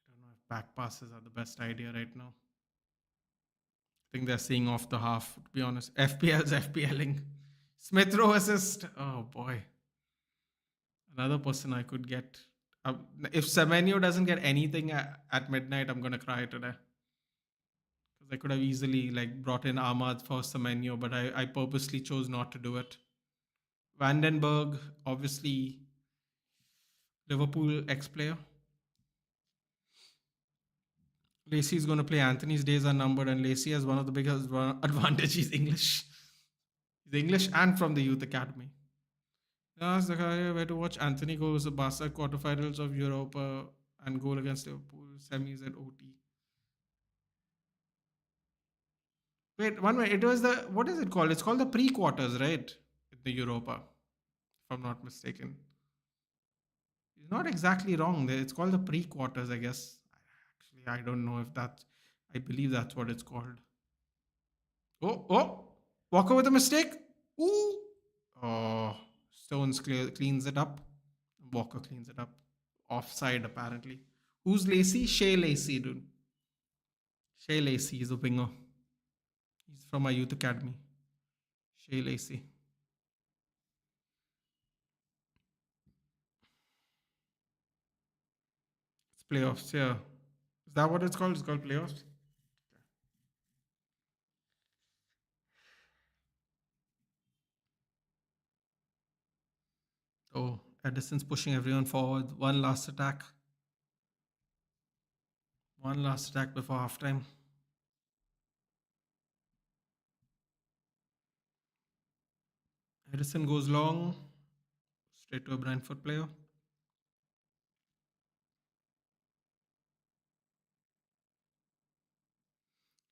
I don't know if back passes are the best idea right now. I think they're seeing off the half. To be honest, FPL's FPLing. Smith row assist. Oh boy, another person I could get. If Semenyo doesn't get anything at midnight, I'm gonna cry today. Because I could have easily like brought in Ahmad for Semenyo, but I purposely chose not to do it. Vandenberg, obviously Liverpool ex-player. Lacey is going to play. Anthony's days are numbered, and Lacey has one of the biggest advantages. He's English. He's English and from the youth academy. That's the career where to watch Anthony goes to Barca quarterfinals of Europa and goal against Liverpool semis at OT. Wait, one minute. It was the what is it called? It's called the pre-quarters, right? In the Europa, if I'm not mistaken. He's not exactly wrong. It's called the pre-quarters, I guess. Actually, I don't know if that. I believe that's what it's called. Oh! Walker with a mistake. Ooh! Oh, Stones cleans it up. Walker cleans it up. Offside, apparently. Who's Lacey? Shea Lacey, dude. Shea Lacey is a winger. He's from our youth academy. Shea Lacey. It's playoffs, yeah. Is that what it's called? It's called playoffs? Oh, Edison's pushing everyone forward. One last attack. One last attack before halftime. Harrison goes long, straight to a Brentford player.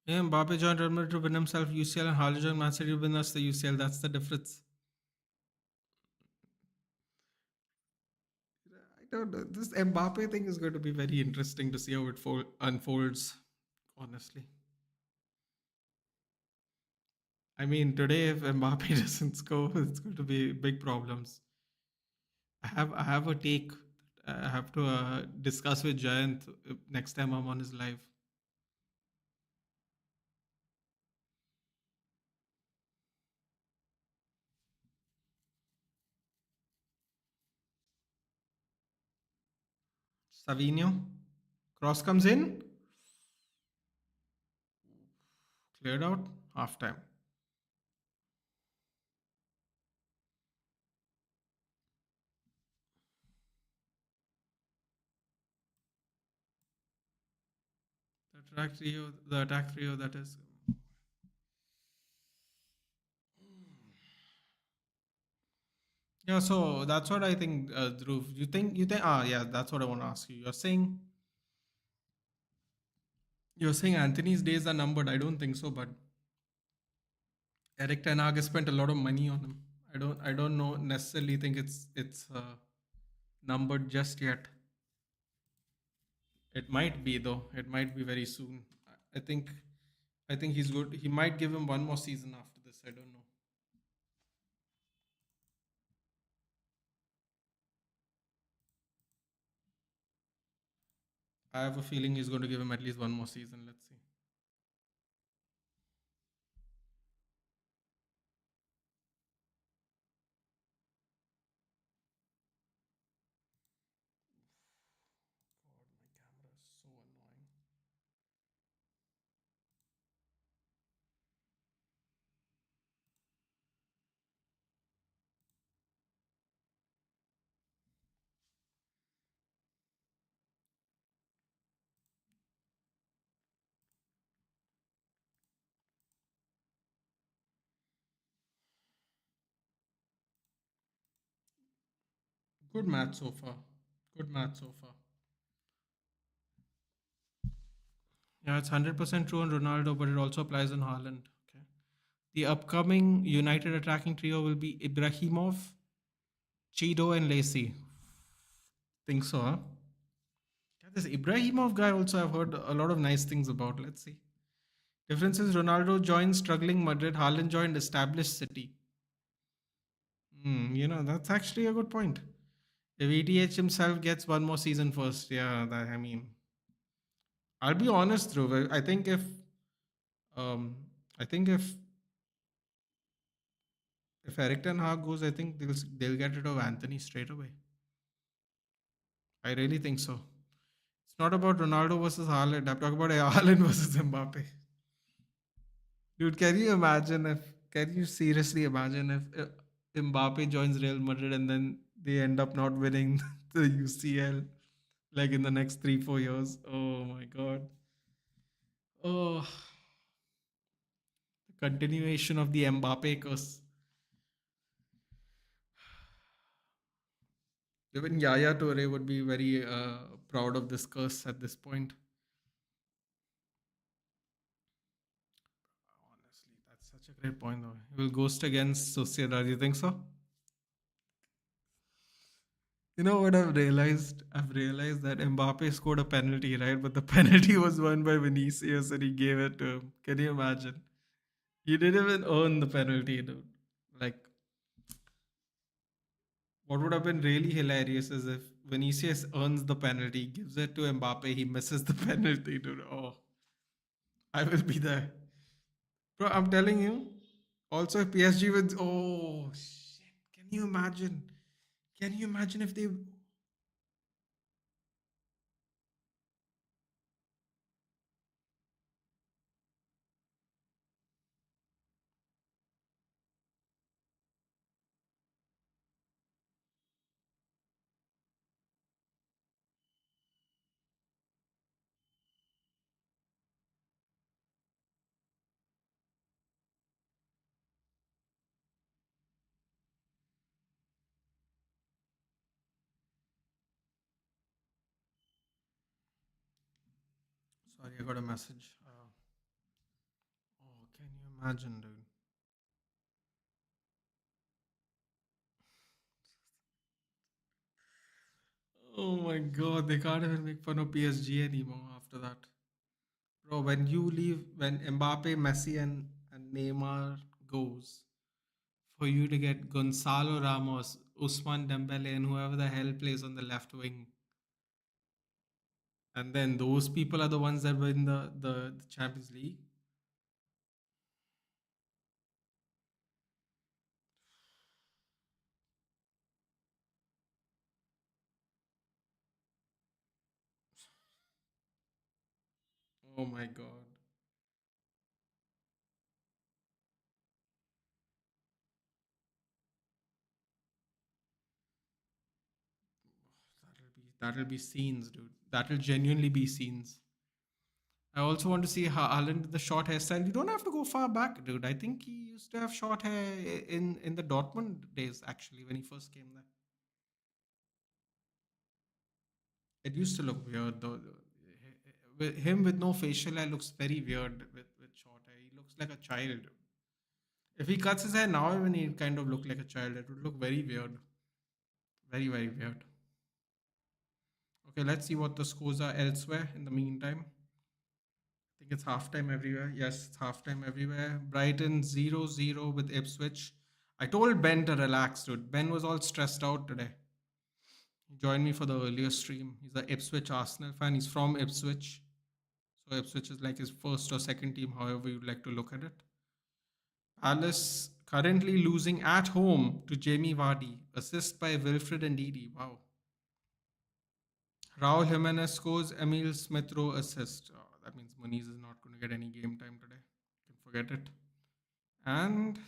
Yeah, Mbappe joined Real Madrid to win himself UCL and Haaland joined Man City to win us the UCL. That's the difference. I don't know. This Mbappe thing is going to be very interesting to see how it unfolds, honestly. I mean, today if Mbappe doesn't score, it's going to be big problems. I have a take. I have to discuss with Jayant next time I'm on his live. Savinho, cross comes in, cleared out, half time. The attack trio that is. Yeah, so that's what I think, Dhruv. You think? Yeah, that's what I want to ask you. You're saying Anthony's days are numbered. I don't think so, but Eric Ten Hag has spent a lot of money on him. I don't know necessarily think it's numbered just yet. It might be though. It might be very soon. I think I think he's good. He might give him one more season after this. I don't know. I have a feeling he's going to give him at least one more season. Let's see. God, my camera is so annoying. Good match so far. Good match so far. Yeah, it's 100% true on Ronaldo, but it also applies on Haaland. Okay. The upcoming United attacking trio will be Ibrahimov, Chido, and Lacey. Think so, huh? Yeah, this Ibrahimov guy also I've heard a lot of nice things about. Let's see. Difference is Ronaldo joined struggling Madrid, Haaland joined established City. That's actually a good point. If ETH himself gets one more season first, yeah, I mean, I'll be honest, Dhruv. Um, I think if Eric Ten Hag goes, I think they'll get rid of Anthony straight away. I really think so. It's not about Ronaldo versus Haaland. I'm talking about Haaland versus Mbappe. Dude, can you seriously imagine if Mbappe joins Real Madrid and then they end up not winning the UCL like in the next 3-4 years? Oh my god. Oh, the continuation of the Mbappe curse. Even Yaya Toure would be very proud of this curse at this point. Honestly, that's such a great point, though. He will ghost against Sociedad. You think so? You know what I've realized? I've realized that Mbappe scored a penalty, right? But the penalty was won by Vinicius and he gave it to him. Can you imagine? He didn't even earn the penalty, dude. Like, what would have been really hilarious is if Vinicius earns the penalty, gives it to Mbappe, he misses the penalty, dude. Oh, I will be there. Bro, I'm telling you. Also, if PSG wins, oh, shit. Can you imagine? Can you imagine if they Sorry, I got a message. Oh, can you imagine, dude? Oh my god, they can't even make fun of PSG anymore after that. Bro, when you leave, when Mbappe, Messi, and Neymar goes, for you to get Gonzalo Ramos, Usman Dembele, and whoever the hell plays on the left wing, and then those people are the ones that win the Champions League. Oh my god. That'll be scenes, dude. That'll genuinely be scenes. I also want to see how Haaland with the short hairstyle. You don't have to go far back, dude. I think he used to have short hair in the Dortmund days, actually, when he first came there. It used to look weird though. With him with no facial hair looks very weird with short hair. He looks like a child. If he cuts his hair now, even he kind of look like a child. It would look very weird. Very, very weird. Okay, let's see what the scores are elsewhere in the meantime. I think it's halftime everywhere. Yes, it's halftime everywhere. Brighton 0-0 with Ipswich. I told Ben to relax, dude. Ben was all stressed out today. He joined me for the earlier stream. He's a Ipswich Arsenal fan. He's from Ipswich. So Ipswich is like his first or second team, however you'd like to look at it. Palace currently losing at home to Jamie Vardy. Assist by Wilfred and Didi. Wow. Raul Jimenez scores. Emil Smith Rowe assist. Oh, that means Muniz is not going to get any game time today. You can forget it. And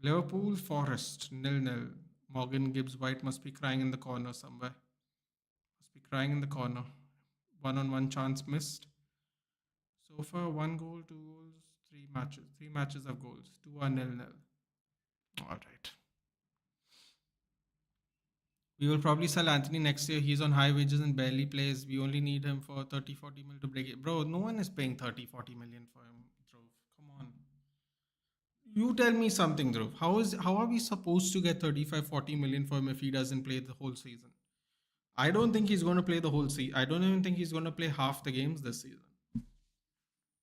Liverpool Forest 0-0. Morgan Gibbs White must be crying in the corner somewhere. Must be crying in the corner. One on one chance missed. So far, one goal, two goals, three matches. Three matches of goals. Two are 0-0. All right. We will probably sell Anthony next year. He's on high wages and barely plays. We only need him for 30, 40 mil to break it. Bro, no one is paying 30, 40 million for him, Dhruv. Come on. You tell me something, Dhruv. How are we supposed to get 35, 40 million for him if he doesn't play the whole season? I don't think he's going to play the whole season. I don't even think he's going to play half the games this season.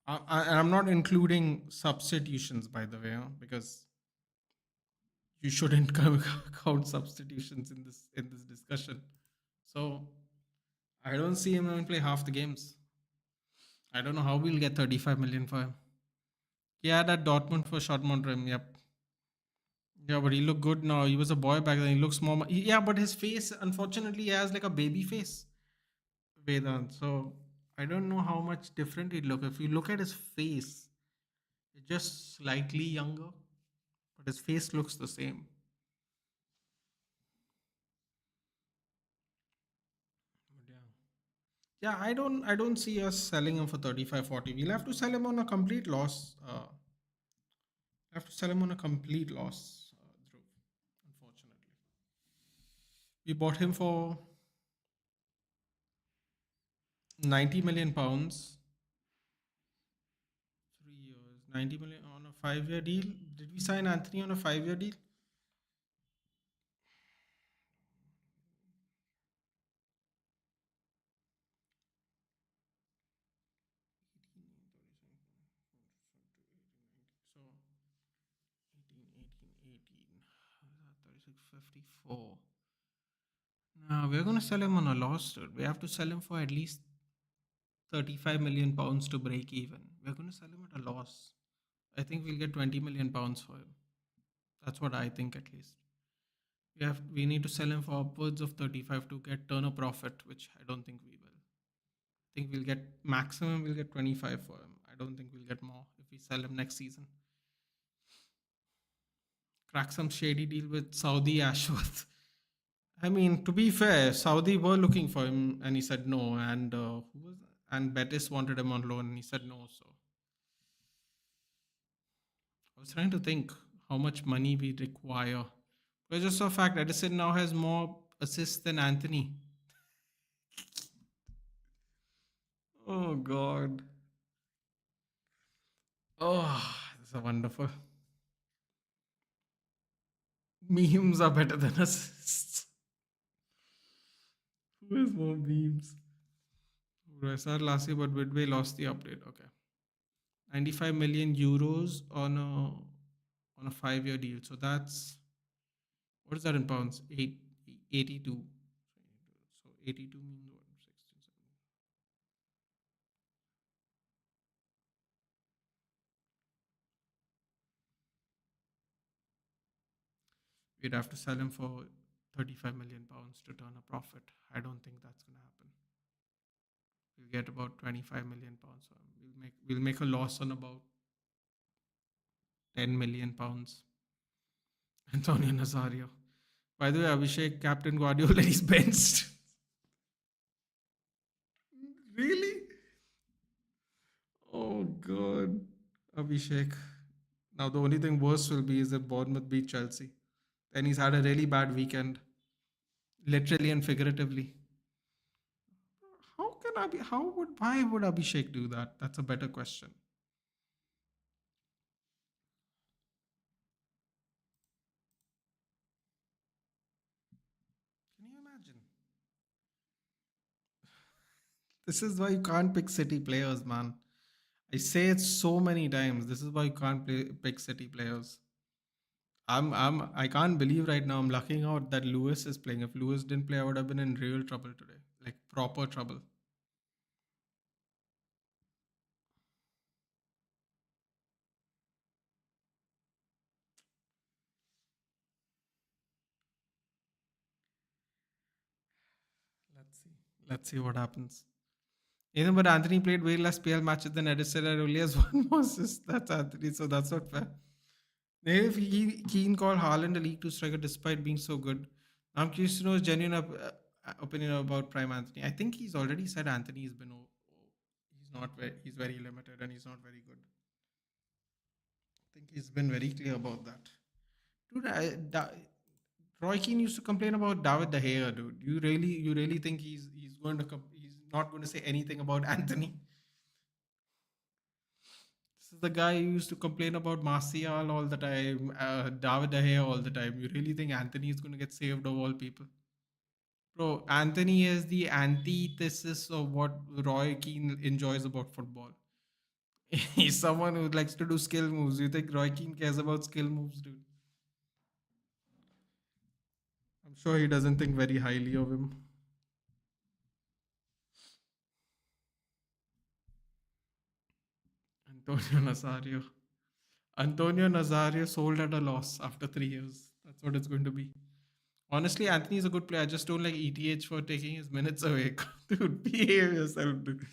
I'm not including substitutions, by the way, because you shouldn't count substitutions in this discussion. So I don't see him even play half the games. I don't know how we'll get 35 million for him. Yeah, that Dortmund for short Montrem. Yep. Yeah, but he looked good now. He was a boy back then. He looks more. Yeah, but his face, unfortunately, he has like a baby face, Vedant. So I don't know how much different he'd look. If you look at his face, it's just slightly younger, but his face looks the same. But yeah. Yeah, I don't see us selling him for 35, 40. We'll have to sell him on a complete loss. Have to sell him on a complete loss, Dhruv, unfortunately. We bought him for 90 million pounds, 3 years, 90 million on a 5-year deal. Did we sign Anthony on a 5-year deal? So 18, 36, 54. Now we're going to sell him on a loss, dude. We have to sell him for at least 35 million pounds to break even. We're going to sell him at a loss. I think we'll get 20 million pounds for him. That's what I think at least. We need to sell him for upwards of 35 to get turn a profit, which I don't think we will. I think we'll get maximum we'll get 25 for him. I don't think we'll get more if we sell him next season. Crack some shady deal with Saudi Ashworth. I mean, to be fair, Saudi were looking for him and he said no. And who was that? And Betis wanted him on loan and he said no. So I was trying to think how much money we require. But just a fact, Edison now has more assists than Anthony. Oh God. Oh, this is wonderful. Memes are better than assists. Who has more memes? I saw last year, but Midway lost the update. Okay, 95 million euros on a 5-year deal. So that's what is that in pounds? 82. So 82 means what? 67. We'd have to sell him for 35 million pounds to turn a profit. I don't think that's going to happen. We'll get about 25 million pounds. So we'll make a loss on about 10 million pounds. Antonio Nazario. By the way, Abhishek, Captain Guardiola, he's benched. Really? Oh God, Abhishek. Now the only thing worse will be is if Bournemouth beat Chelsea. Then he's had a really bad weekend, literally and figuratively. How can why would Abhishek do that? That's a better question. Can you imagine? This is why you can't pick City players, man. I say it so many times. This is why you can't pick City players. I can't believe right now I'm lucking out that Lewis is playing. If Lewis didn't play, I would have been in real trouble today, like proper trouble. Let's see. Let's see what happens. Even but Anthony played way less PL matches than Edison and only has one more assist. That's Anthony, so that's not fair. If Keane called Haaland a League Two striker despite being so good. I'm curious to know his genuine opinion about Prime Anthony. I think he's already said Anthony has been. He's not very. He's very limited and he's not very good. I think he's been very clear about that. Dude, Roy Keane used to complain about David De Gea, dude. You really think he's not going to say anything about Anthony? This is the guy who used to complain about Martial all the time, David De Gea all the time. You really think Anthony is going to get saved of all people? Bro, Anthony is the antithesis of what Roy Keane enjoys about football. He's someone who likes to do skill moves. You think Roy Keane cares about skill moves, dude? I'm sure he doesn't think very highly of him. Antonio Nazario. Antonio Nazario sold at a loss after 3 years. That's what it's going to be. Honestly, Anthony's a good player. I just don't like ETH for taking his minutes away. Dude, behave yourself, dude.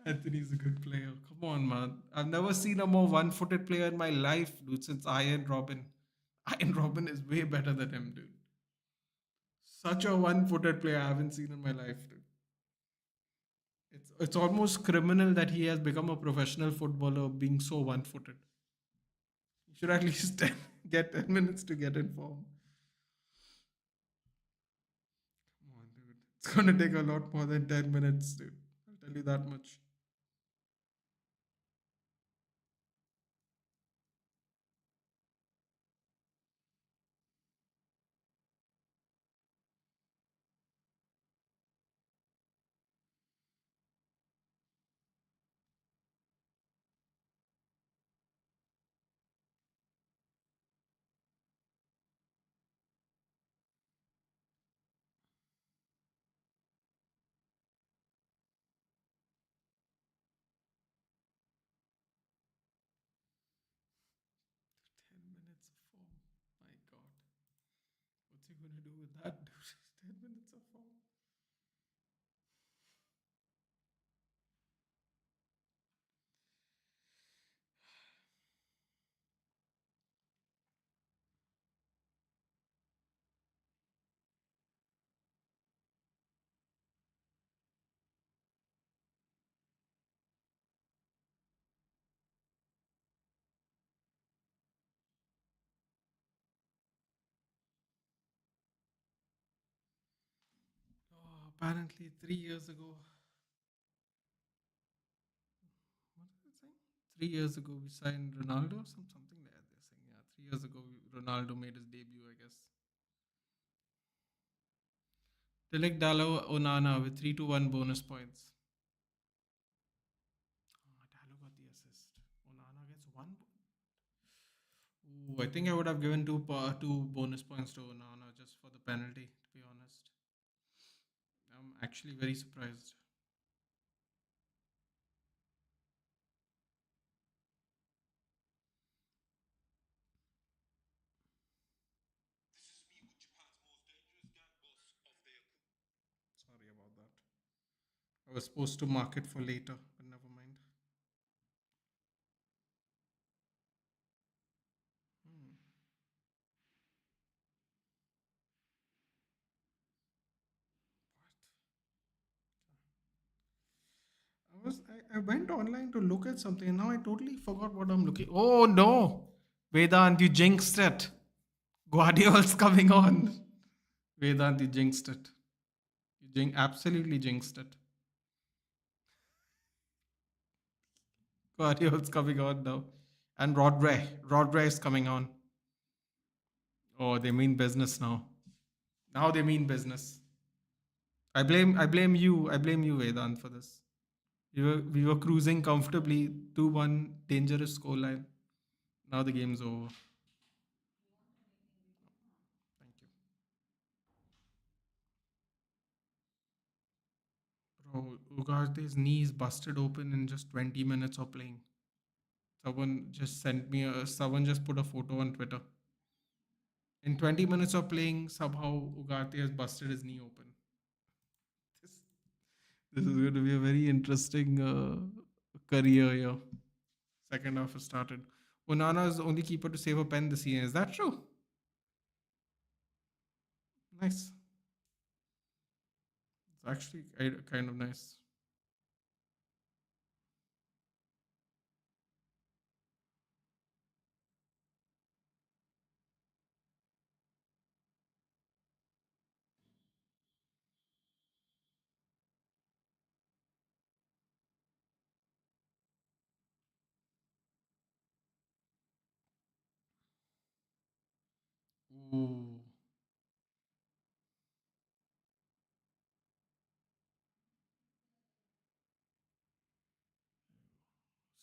Anthony's a good player. Come on, man. I've never seen a more one-footed player in my life, dude, since Iron Robin. Iron Robin is way better than him, dude. Such a one-footed player I haven't seen in my life, dude. It's almost criminal that he has become a professional footballer being so one-footed. He should at least get 10 minutes to get in form. Come on, dude. It's gonna take a lot more than 10 minutes, dude. I'll tell you that much. Ten minutes of form. My God. What's he gonna do with that, dude? 10 minutes of form. Oh, apparently 3 years ago. 3 years ago we signed Ronaldo. Something there. They're saying, yeah. 3 years ago Ronaldo made his debut. I guess. Dilek Dalo Onana with 3-1 bonus points. Dalo got the assist. Onana gets one. Ooh, I think I would have given two bonus points to Onana just for the penalty. To be honest, I'm actually very surprised. Sorry about that. I was supposed to mark it for later, but never mind. Hmm. I went online to look at something and now I totally forgot what I'm looking. Oh no! Vedant, you jinxed it. Guardiola's coming on. Vedant, you jinxed it. You absolutely jinxed it. Guardiola's coming on now. And Rodre is coming on. Oh, they mean business now. Now they mean business. I blame you, Vedant, for this. We were cruising comfortably, 2-1, dangerous scoreline. Now the game's over. Thank you. Bro, Ugarte's knee is busted open in just 20 minutes of playing. Someone just put a photo on Twitter. In 20 minutes of playing, somehow Ugarte has busted his knee open. This, this is going to be a very interesting career here. Second half has started. Onana is the only keeper to save a pen this season. Is that true? Nice. It's actually kind of nice. Ooh.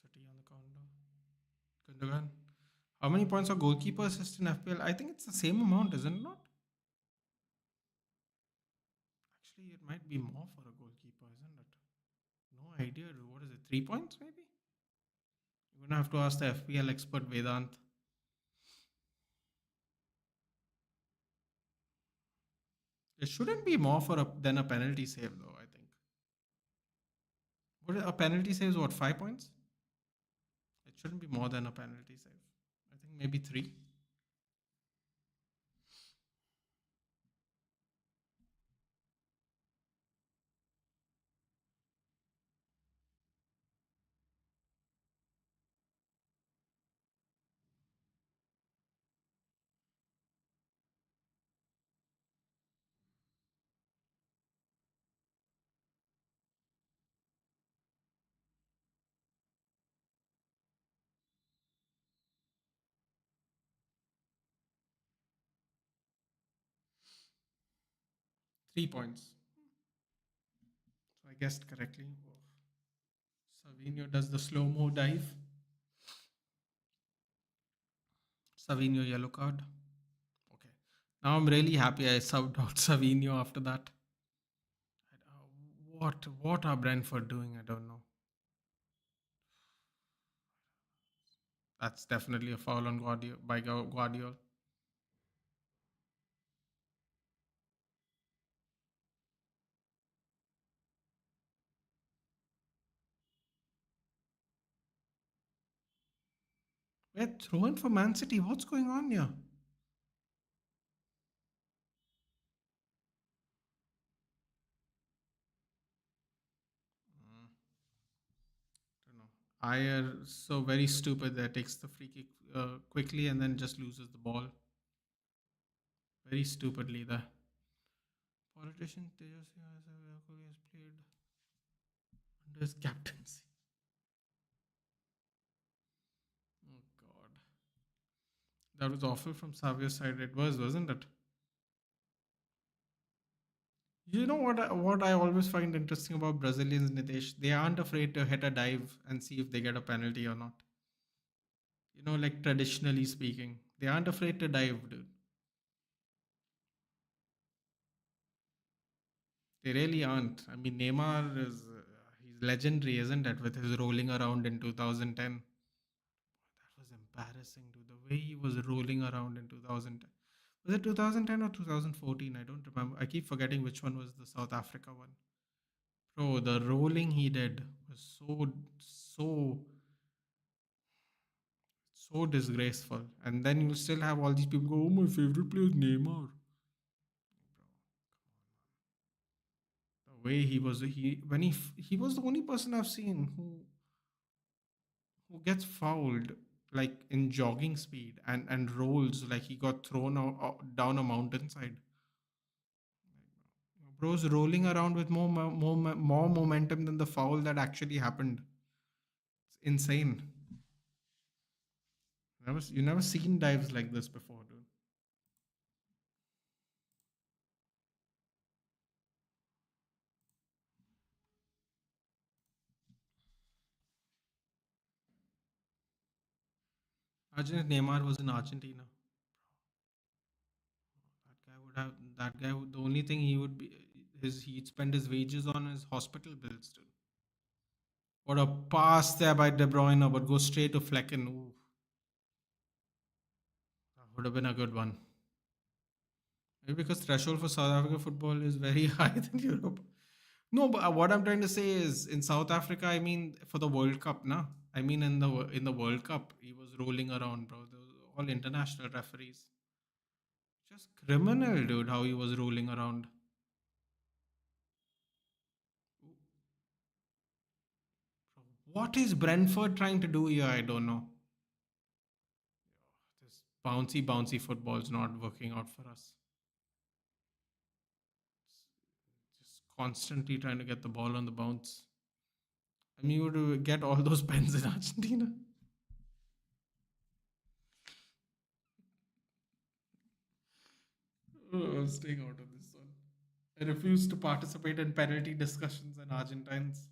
City on the counter. Gundogan. How many points are goalkeeper assist in FPL? I think it's the same amount, isn't it not? Actually, it might be more for a goalkeeper, isn't it? No idea. What is it? 3 points, maybe? You're gonna have to ask the FPL expert Vedant. It shouldn't be more than a penalty save, though. I think. What a penalty save is what 5 points? It shouldn't be more than a penalty save. I think maybe three. 3 points. So I guessed correctly. Oh. Savinho does the slow mo dive. Savinho yellow card. Okay. Now I'm really happy I subbed out Savinho after that. What are Brentford doing? I don't know. That's definitely a foul on Guardiola. Throw in for Man City. What's going on here? Mm, don't know. Ayer so very stupid that takes the free kick quickly and then just loses the ball. Very stupidly there. Politician Tejas has played under his captaincy. That was awful from Savio's side. It was, wasn't it? You know what I always find interesting about Brazilians, Nitesh? They aren't afraid to hit a dive and see if they get a penalty or not. Like traditionally speaking, they aren't afraid to dive, dude. They really aren't. I mean, Neymar is he's legendary, isn't it? With his rolling around in 2010, that was embarrassing, dude. The way he was rolling around in 2010. Was it 2010 or 2014? I don't remember. I keep forgetting which one was the South Africa one. Bro, the rolling he did was so, so disgraceful. And then you still have all these people go, "Oh, my favorite player is Neymar." The way he was, he was the only person I've seen who gets fouled like in jogging speed and rolls like he got thrown down a mountainside. Bro's rolling around with more momentum than the foul that actually happened. It's insane. You never seen dives like this before, dude. Imagine if Neymar was in Argentina. That guy would, the only thing he would be he'd spend his wages on his hospital bills, dude. What a pass there by De Bruyne, but go straight to Flecken. Ooh, that would have been a good one. Maybe because threshold for South Africa football is very high than Europe. No, but what I'm trying to say is in South Africa, I mean for the World Cup, na. I mean in the World Cup, he was rolling around, bro. Those all international referees. Just criminal, dude, how he was rolling around. What is Brentford trying to do here? I don't know. This bouncy football is not working out for us. Just constantly trying to get the ball on the bounce. I mean, you would get all those pens in Argentina. Oh, I'm staying out of this one. I refuse to participate in penalty discussions in Argentines.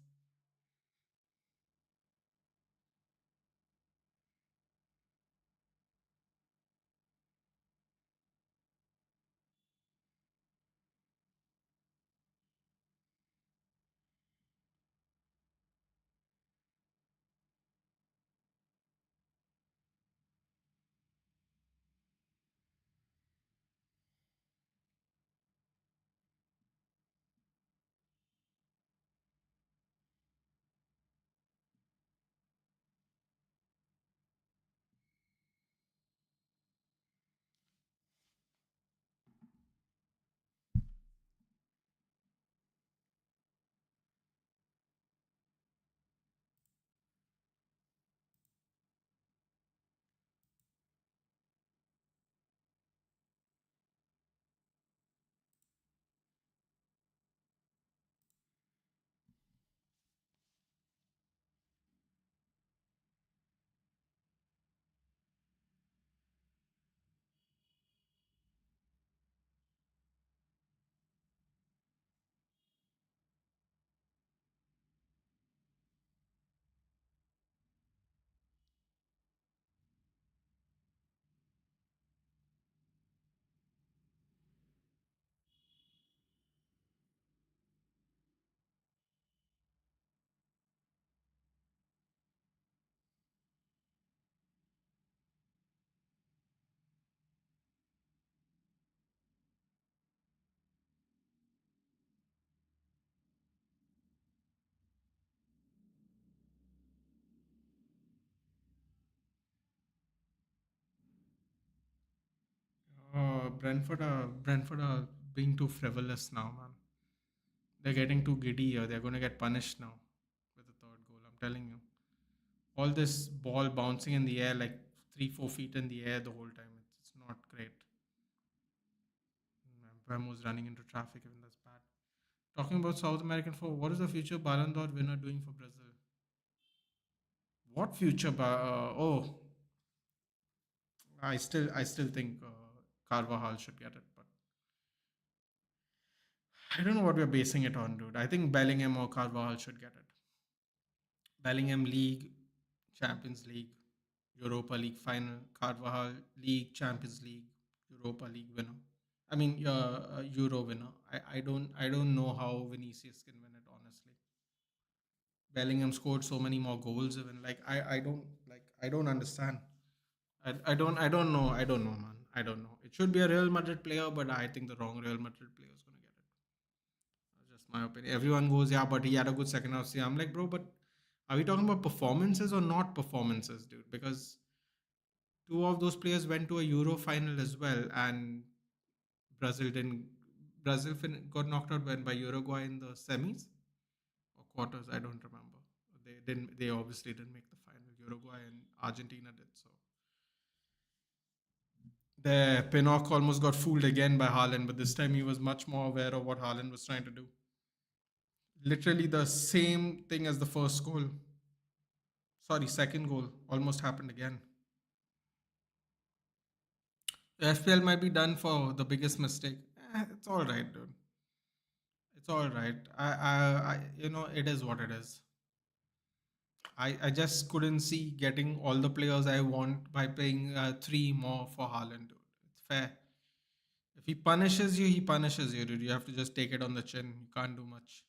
Brentford are being too frivolous now, man. They're getting too giddy, or they're going to get punished now with the third goal. I'm telling you, all this ball bouncing in the air like 3-4 feet in the air the whole time. It's not great. Ramos running into traffic, even that's bad. Talking about South American football, what is the future Ballon d'Or winner doing for Brazil? What future? I still think Carvajal should get it, but I don't know what we're basing it on, dude. I think Bellingham or Carvajal should get it. Bellingham League, Champions League, Europa League final, Carvajal League, Champions League, Europa League winner. I mean, Euro winner. I don't know how Vinicius can win it. Honestly, Bellingham scored so many more goals. Even like I don't understand. I don't know, man. I don't know. It should be a Real Madrid player, but I think the wrong Real Madrid player is gonna get it. That's just my opinion. Everyone goes, yeah, but he had a good second half. See, I'm like, bro, but are we talking about performances or not performances, dude? Because two of those players went to a Euro final as well, and Brazil didn't. Got knocked out by Uruguay in the semis or quarters. I don't remember. They didn't. They obviously didn't make the final. Uruguay and Argentina did. So the Pinnock almost got fooled again by Haaland, but this time he was much more aware of what Haaland was trying to do. Literally the same thing as the first goal. Sorry, second goal almost happened again. The FPL might be done for the biggest mistake. It's all right, dude. It's all right. It is what it is. I just couldn't see getting all the players I want by paying three more for Haaland, dude. It's fair. If he punishes you, he punishes you, dude. You have to just take it on the chin. You can't do much.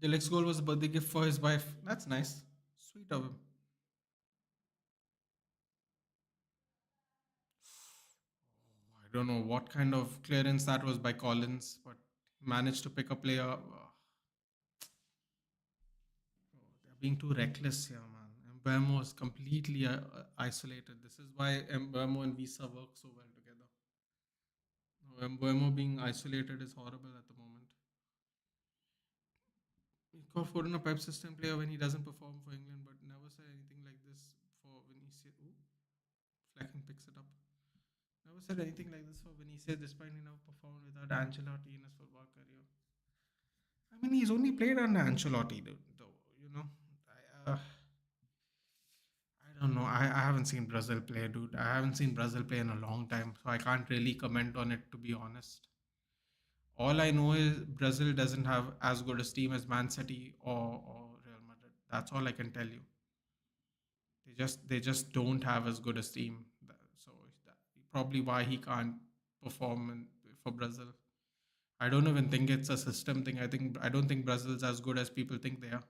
The next goal was a birthday gift for his wife. That's nice. Sweet of him. I don't know what kind of clearance that was by Collins, but managed to pick a player. They're being too reckless here, man. Mbemo is completely isolated. This is why Mbemo and Visa work so well together. Mbemo being isolated is horrible at the moment. He called Foden a pipe system player when he doesn't perform for England, but never said anything like this for Vinicius. Ooh, Flecken picks it up. Never said anything like this for Vinicius, despite he never performed without Ancelotti in his football career. I mean, he's only played under Ancelotti, though. You know, I don't know. I haven't seen Brazil play, dude. I haven't seen Brazil play in a long time, so I can't really comment on it, to be honest. All I know is Brazil doesn't have as good a team as Man City or Real Madrid. That's all I can tell you. They just don't have as good a team. So that, probably why he can't perform for Brazil. I don't even think it's a system thing. I don't think Brazil's as good as people think they are.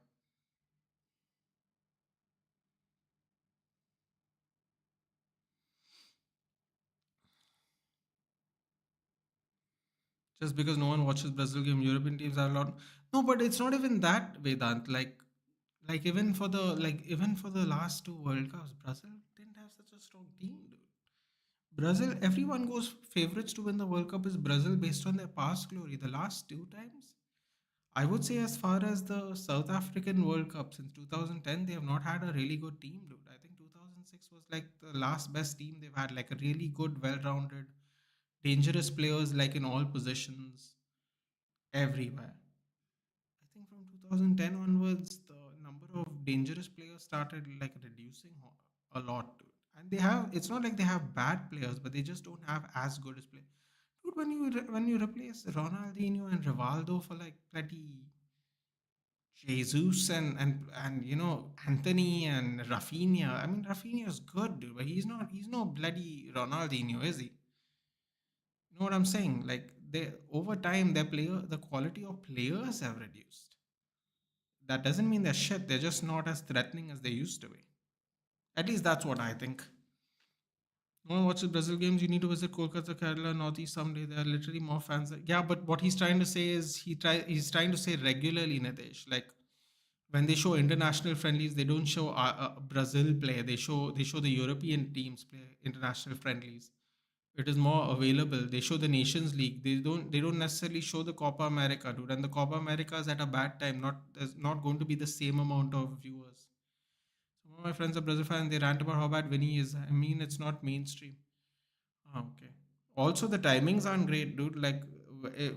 Just because no one watches Brazil game, European teams are a lot. No, but it's not even that, Vedant. Even for the last two World Cups, Brazil didn't have such a strong team, dude. Brazil, everyone goes favorites to win the World Cup is Brazil based on their past glory. The last two times, I would say, as far as the South African World Cup since 2010, they have not had a really good team, dude. I think 2006 was like the last best team they've had, like a really good, well rounded, dangerous players, like in all positions, everywhere. I think from 2010 onwards, the number of dangerous players started like reducing a lot, dude. And it's not like they have bad players, but they just don't have as good as players. Dude, when you replace Ronaldinho and Rivaldo for like bloody Jesus and Anthony and Rafinha. I mean, Rafinha's good, dude, but he's no bloody Ronaldinho, is he? You know what I'm saying? Like they over time, the quality of players have reduced. That doesn't mean they're shit. They're just not as threatening as they used to be. At least that's what I think. You want to watch the Brazil games? You need to visit Kolkata, Kerala, Northeast someday. There are literally more fans. Yeah, but what he's trying to say is he's trying to say regularly, Nitesh. Like when they show international friendlies, they don't show Brazil play. They show the European teams play international friendlies. It is more available. They show the Nations League. They don't necessarily show the Copa America, dude. And the Copa America is at a bad time. There's not going to be the same amount of viewers. Some of my friends are Brazil fans. They rant about how bad Vinny is. I mean, it's not mainstream. Ah, okay. Also, the timings aren't great, dude. Like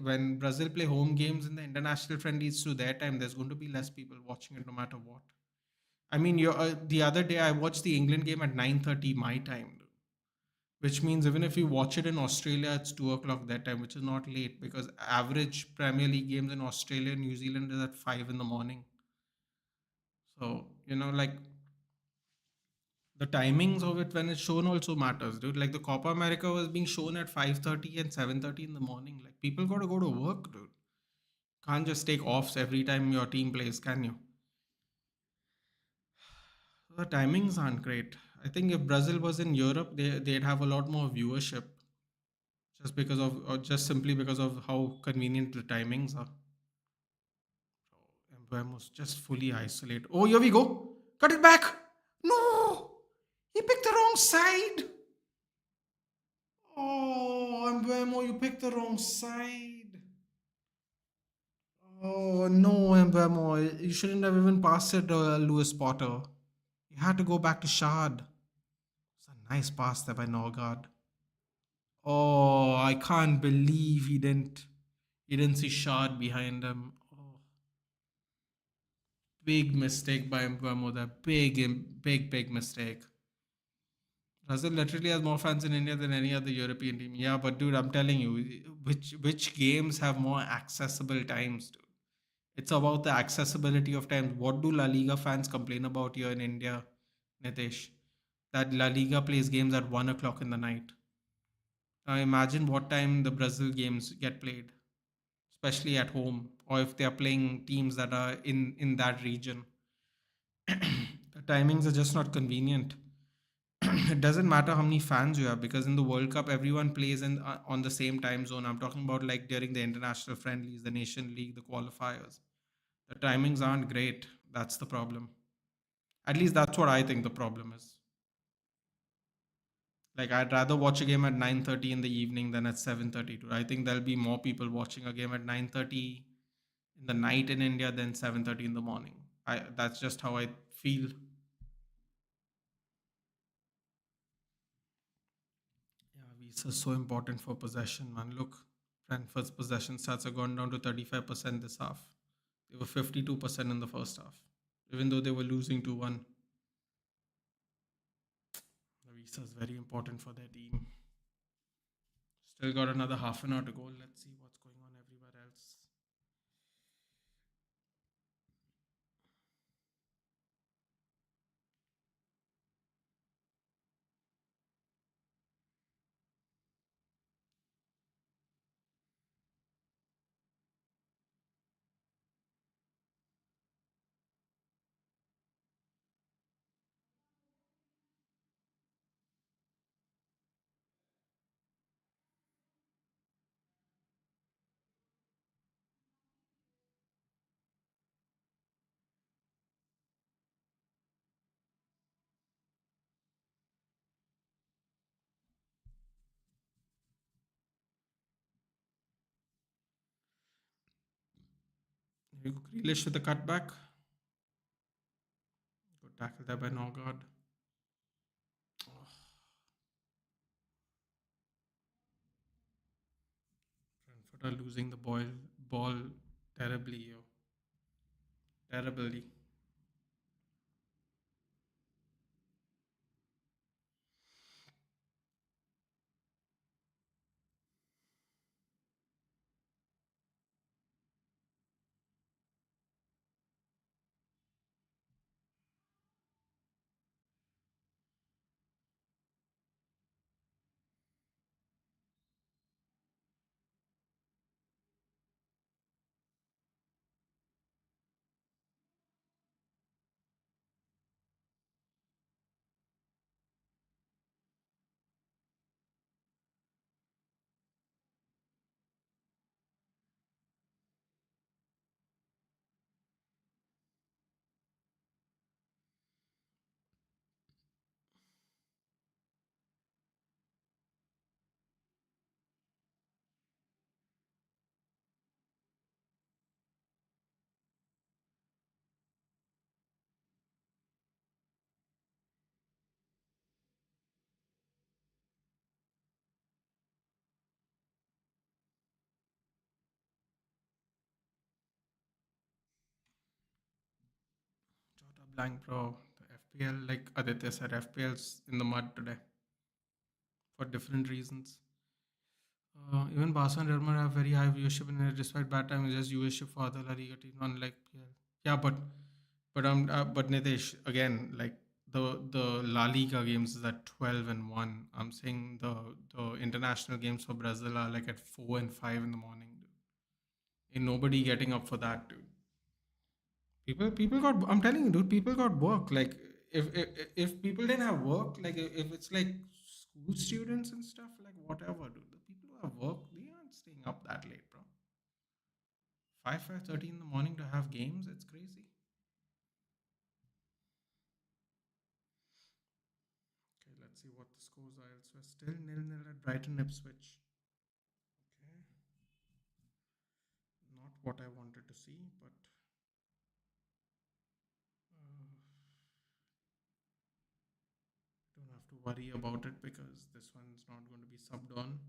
when Brazil play home games in the international friendlies to their time, there's going to be less people watching it no matter what. I mean, the other day I watched the England game at 9:30 my time, dude, which means even if you watch it in Australia, it's 2 o'clock that time, which is not late because average Premier League games in Australia and New Zealand is at 5 in the morning. So like the timings of it when it's shown also matters, dude. Like the Copa America was being shown at 5:30 and 7:30 in the morning. Like people got to go to work, dude. Can't just take offs every time your team plays, can you? So the timings aren't great. I think if Brazil was in Europe, they'd have a lot more viewership just because of, or just simply because of how convenient the timings are. Embuemo's just fully isolated. Oh, here we go. Cut it back. No, he picked the wrong side. Oh, Embuemo, you picked the wrong side. Oh no, Embuemo, you shouldn't have even passed it to Lewis Potter. You had to go back to Shard. It's a nice pass there by Norgard. Oh, I can't believe he didn't see Shard behind him. Oh, big mistake by Mbuemo there. Big mistake. Brazil literally has more fans in India than any other European team. Yeah, but dude, I'm telling you, which games have more accessible times, dude? It's about the accessibility of times. What do La Liga fans complain about here in India, Nitesh? That La Liga plays games at 1 o'clock in the night. Now imagine what time the Brazil games get played, especially at home, or if they are playing teams that are in that region. The timings are just not convenient. It doesn't matter how many fans you have because in the World Cup everyone plays in on the same time zone. I'm talking about like during the international friendlies, the Nation League, the qualifiers. The timings aren't great. That's the problem. At least that's what I think the problem is. Like I'd rather watch a game at 9:30 in the evening than at 7:30. I think there'll be more people watching a game at 9:30 in the night in India than 7:30 in the morning. That's just how I feel. Yeah, Visa is so important for possession, man. Look, Brentford's possession stats have gone down to 35% this half. They were 52% in the first half, even though they were losing 2-1. The Visa is very important for their team. Still got another half an hour to go. Let's see what's going on everywhere else. Here we go. Grealish with the cutback. Good tackle there by Norgard. Brentford are losing the ball terribly here. Terribly. blank, bro. The FPL, like Aditya said, FPL's in the mud today for different reasons. Even Barca and Real Madrid have very high viewership, and despite bad times, just viewership for other La Liga teams, unlike PL. Yeah, but Nitesh, again, like the La Liga games is at 12 and 1. I'm saying the international games for Brazil are like at 4 and 5 in the morning. Dude. Ain't nobody getting up for that, dude. People got. I'm telling you, dude. People got work. Like if people didn't have work, like if it's like school students and stuff, like whatever, dude. The people who have work, they aren't staying up that late, bro. 5:30 in the morning to have games. It's crazy. Okay, let's see what the scores are elsewhere. Still nil-nil at Brighton Ipswich. Okay, not what I wanted to see, but don't have to worry about it because this one's not going to be subbed on.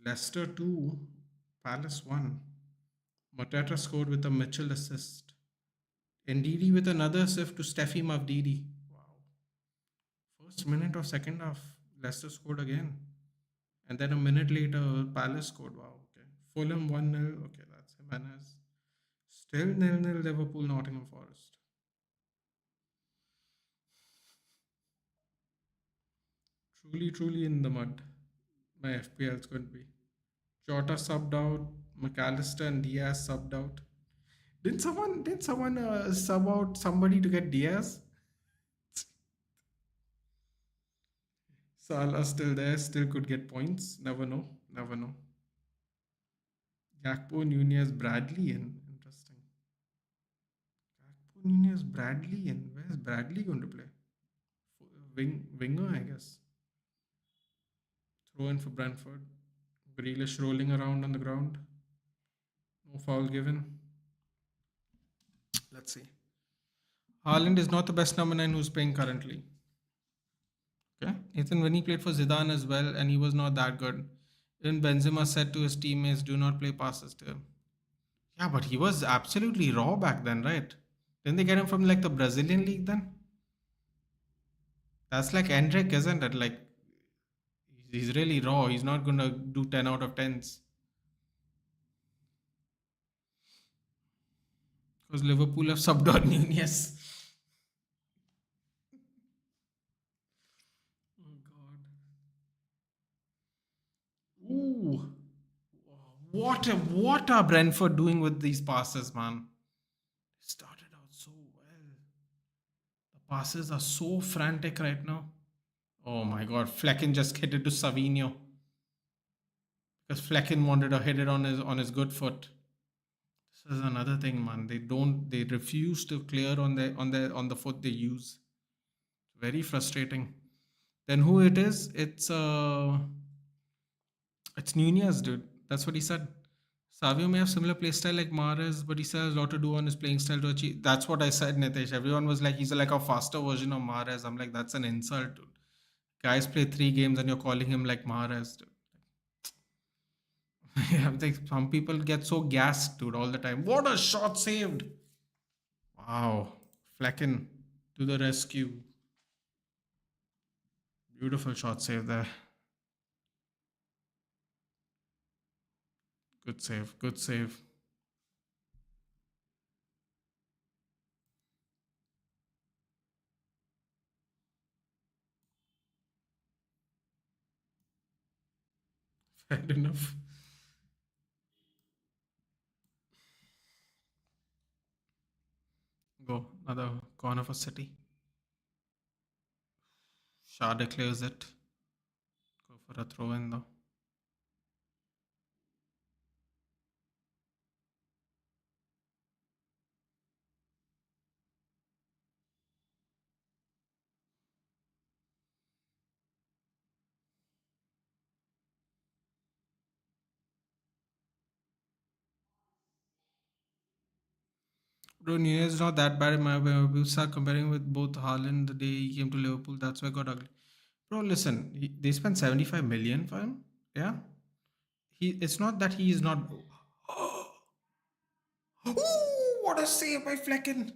Leicester 2, Palace 1. Mateta scored with a Mitchell assist. Ndidi with another assist to Steffi Mavdidi. Wow. First minute of second half, Leicester scored again. And then a minute later, Palace scored. Wow. Okay. Fulham 1-0. Okay, that's Jimenez. Still nil-nil Liverpool, Nottingham Forest. Truly, truly in the mud. My FPL is going to be. Jota subbed out. McAllister and Diaz subbed out. Did someone sub out somebody to get Diaz? Salah still there, still could get points. Never know. Never know. Gakpo, Nunez, Bradley in. Interesting. Gakpo, Nunez, Bradley in. Where's Bradley going to play? Winger, I guess. Throw in for Brentford. Grealish rolling around on the ground. No foul given. Let's see. Haaland is not the best number 9 who's playing currently. Okay. Ethan, when he played for Zidane as well, and he was not that good. Even Benzema said to his teammates, do not play passes to him. Yeah, but he was absolutely raw back then, right? Didn't they get him from like the Brazilian league then? That's like Endrick, isn't it? Like he's really raw. He's not gonna do 10 out of 10s. Because Liverpool have subbed on Nunez. Oh God. Ooh. What are Brentford doing with these passes, man? Started out so well. The passes are so frantic right now. Oh my god, Flecken just hit it to Savinho. Because Flecken wanted to hit it on his good foot. This is another thing, man. They refuse to clear on the foot they use. Very frustrating. Then who it is? It's Nunez, dude. That's what he said. Savio may have similar playstyle like Mahrez, but he still has a lot to do on his playing style to achieve. That's what I said, Nitesh. Everyone was like, he's like a faster version of Mahrez. I'm like, that's an insult, dude. Guys play 3 games and you're calling him like Mahrez, dude. I think some people get so gassed, dude, all the time. What a shot saved! Wow. Flecken to the rescue. Beautiful shot save there. Good save. Good save. Fair enough. Go. Another corner for City. Shah declares it. Go for a throw in though. Bro, Nunez is not that bad in my way. We start comparing with both Haaland the day he came to Liverpool. That's why it got ugly. Bro, listen, they spent 75 million for him. Yeah. It's not that he is not. Ooh, what a save by Flecken.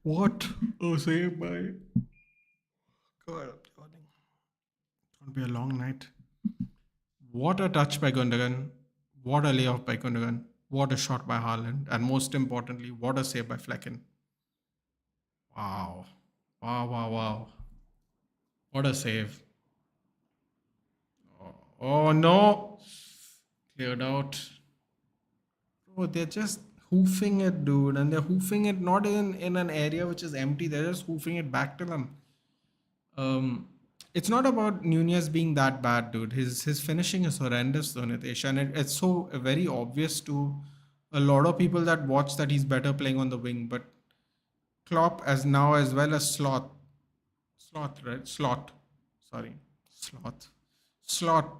What a save by. God, I'm yawning. It's going to be a long night. What a touch by Gundogan. What a layoff by Gundogan. What a shot by Haaland. And most importantly, what a save by Flecken. Wow. Wow, wow, wow. What a save. Oh no. Cleared out. Bro, they're just hoofing it, dude. And they're hoofing it not in an area which is empty. They're just hoofing it back to them. Um, it's not about Nunez being that bad, dude. His finishing is horrendous, though, Nitesh, and it's so very obvious to a lot of people that watch that he's better playing on the wing. But Klopp, as now as well as Sloth, right? Sorry, Sloth, Slot.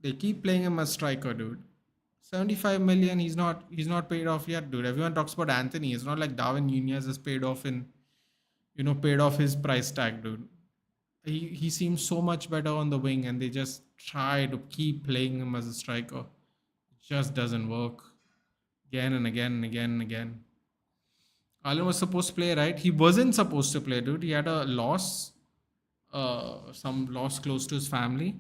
They keep playing him as striker, dude. 75 million. He's not paid off yet, dude. Everyone talks about Anthony. It's not like Darwin Nunez has paid off paid off his price tag, dude. He seems so much better on the wing, and they just try to keep playing him as a striker. It just doesn't work again and again and again and again. Alan was supposed to play, right? He wasn't supposed to play, dude. He had a loss, some loss close to his family.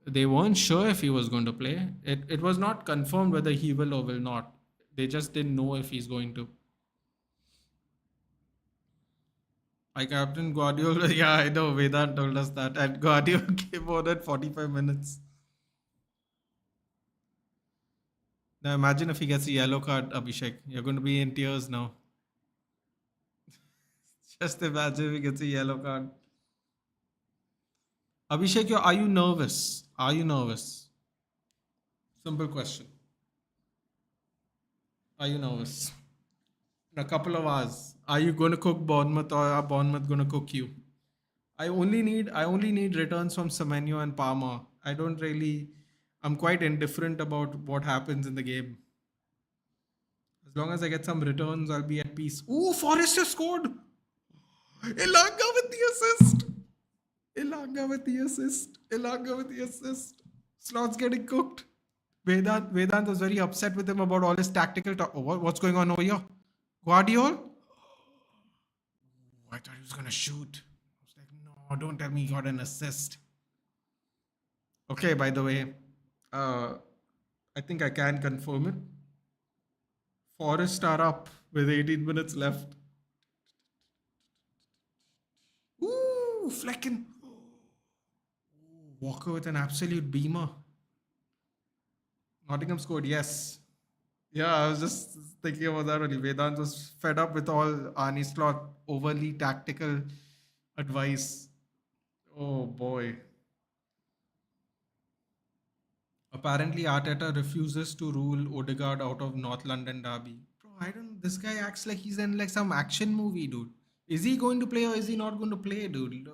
They weren't sure if he was going to play. It was not confirmed whether he will or will not. They just didn't know if he's going to. My captain Guardiola, yeah, I know. Vedant told us that. And Guardiola came on at 45 minutes. Now imagine if he gets a yellow card, Abhishek. You're going to be in tears now. Just imagine if he gets a yellow card. Abhishek, are you nervous? Are you nervous? Simple question. Are you nervous? In a couple of hours, are you going to cook Bournemouth or are Bournemouth going to cook you? I only need returns from Semenyo and Palmer. I don't really. I'm quite indifferent about what happens in the game. As long as I get some returns, I'll be at peace. Ooh, Forrest has scored. Elanga with the assist. Elanga with the assist. Elanga with the assist. Slots getting cooked. Vedant was very upset with him about all his tactical talk. Oh, what's going on over here? Guardiola? I thought he was going to shoot. I was like, no, don't tell me he got an assist. Okay, by the way, uh, I think I can confirm it. Forest are up with 18 minutes left. Ooh, Flecken. Walker with an absolute beamer. Nottingham scored, yes. Yeah, I was just thinking about that only. Vedant was fed up with all Arnie Slot overly tactical advice. Oh boy. Apparently, Arteta refuses to rule Odegaard out of North London derby. Bro, I don't. This guy acts like he's in like some action movie, dude. Is he going to play or is he not going to play, dude?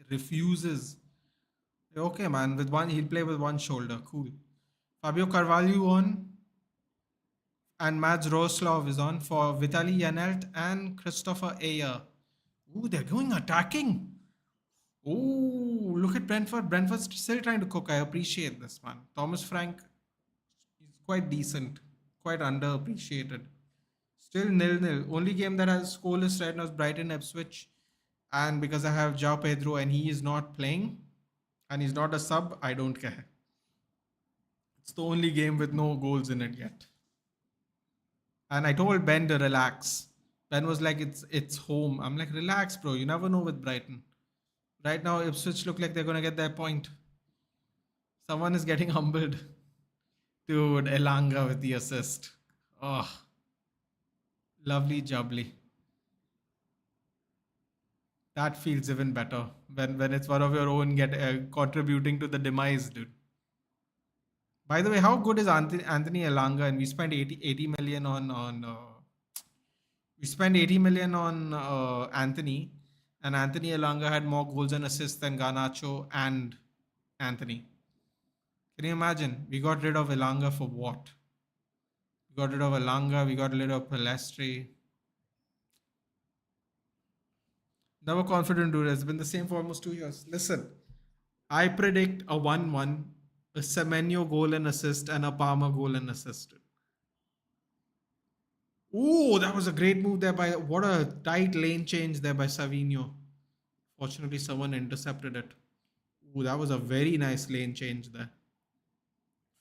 Refuses. Okay, man. With one, he'll play with one shoulder. Cool. Fabio Carvalho on, and Mads Roslov is on for Vitaly Janelt and Christopher Ayer. Ooh, they're going attacking. Oh, look at Brentford. Brentford's still trying to cook. I appreciate this, man. Thomas Frank, he's quite decent, quite underappreciated. Still nil-nil. Only game that has scoreless right now is Brighton Ipswich. And because I have João Pedro and he is not playing and he's not a sub, I don't care. It's the only game with no goals in it yet. And I told Ben to relax. Ben was like, it's home. I'm like, relax, bro. You never know with Brighton. Right now, Ipswich look like they're going to get their point. Someone is getting humbled. Dude, Elanga with the assist. Oh, lovely jubbly. That feels even better when it's one of your own get contributing to the demise, dude. By the way, how good is Anthony Elanga? And we spent 80 million on Anthony, and Anthony Elanga had more goals and assists than Garnacho and Anthony. Can you imagine? We got rid of Elanga for what? We got rid of Elanga. We got rid of Pelestri. Never confident, dude. It's been the same for almost 2 years. Listen, I predict a 1-1, a Semenyo goal and assist, and a Palmer goal and assist. Oh, that was a great move there by what a tight lane change there by Savinho. Fortunately, someone intercepted it. Ooh, that was a very nice lane change there.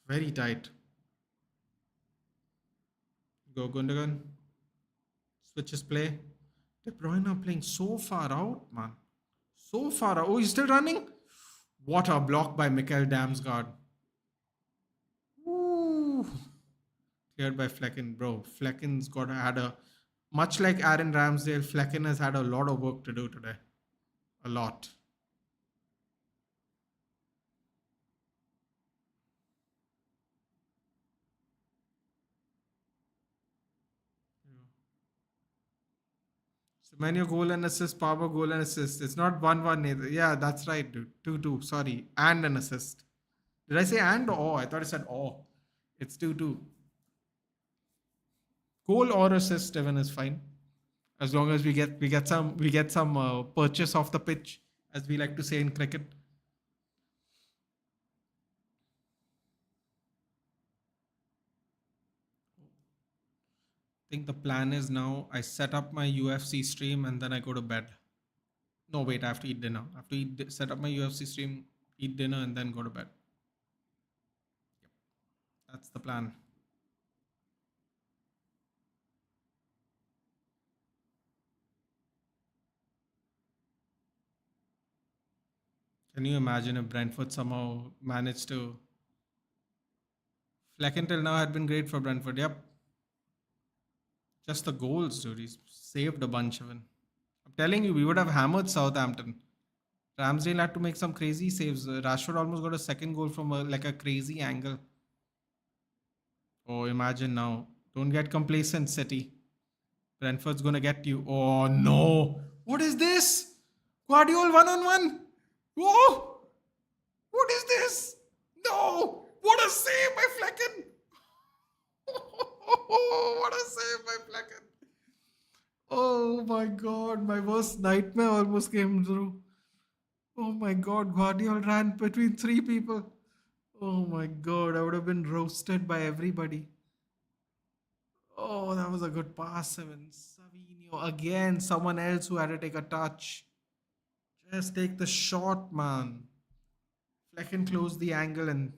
Very tight. Go Gundogan. Switches play. De Bruyne playing so far out, man. So far out. Oh, he's still running? What a block by Mikael Damsgaard. Ooh. Cleared by Flecken, bro. Flecken's got had a much like Aaron Ramsdale. Flecken has had a lot of work to do today. A lot. So many goal and assist, power goal and assist. It's not 1-1 either. Yeah, that's right, dude. 2-2. Sorry. And an assist. Did I say and or? Oh, I thought I said or. It's 2-2. Goal or assist, even is fine. As long as we get some purchase off the pitch, as we like to say in cricket. I think the plan is now I set up my UFC stream and then I go to bed. No, wait, I have to eat dinner. I have to set up my UFC stream, eat dinner, and then go to bed. That's the plan. Can you imagine if Brentford somehow managed to? Fleck until now had been great for Brentford. Yep, just the goals, dude. He's saved a bunch of it. I'm telling you, we would have hammered Southampton. Ramsdale had to make some crazy saves. Rashford almost got a second goal from like a crazy angle. Oh, imagine now. Don't get complacent, City. Brentford's gonna get you. Oh no! What is this? Guardiola 1-on-1. Whoa! What is this? No! What a save by Flecken! What a save by Flecken! Oh my god, my worst nightmare almost came true. Oh my god, Guardiola ran between three people. Oh my god, I would have been roasted by everybody. Oh, that was a good pass, Evan. Savinho again, someone else who had to take a touch. Just take the shot, man. Flecken closed the angle and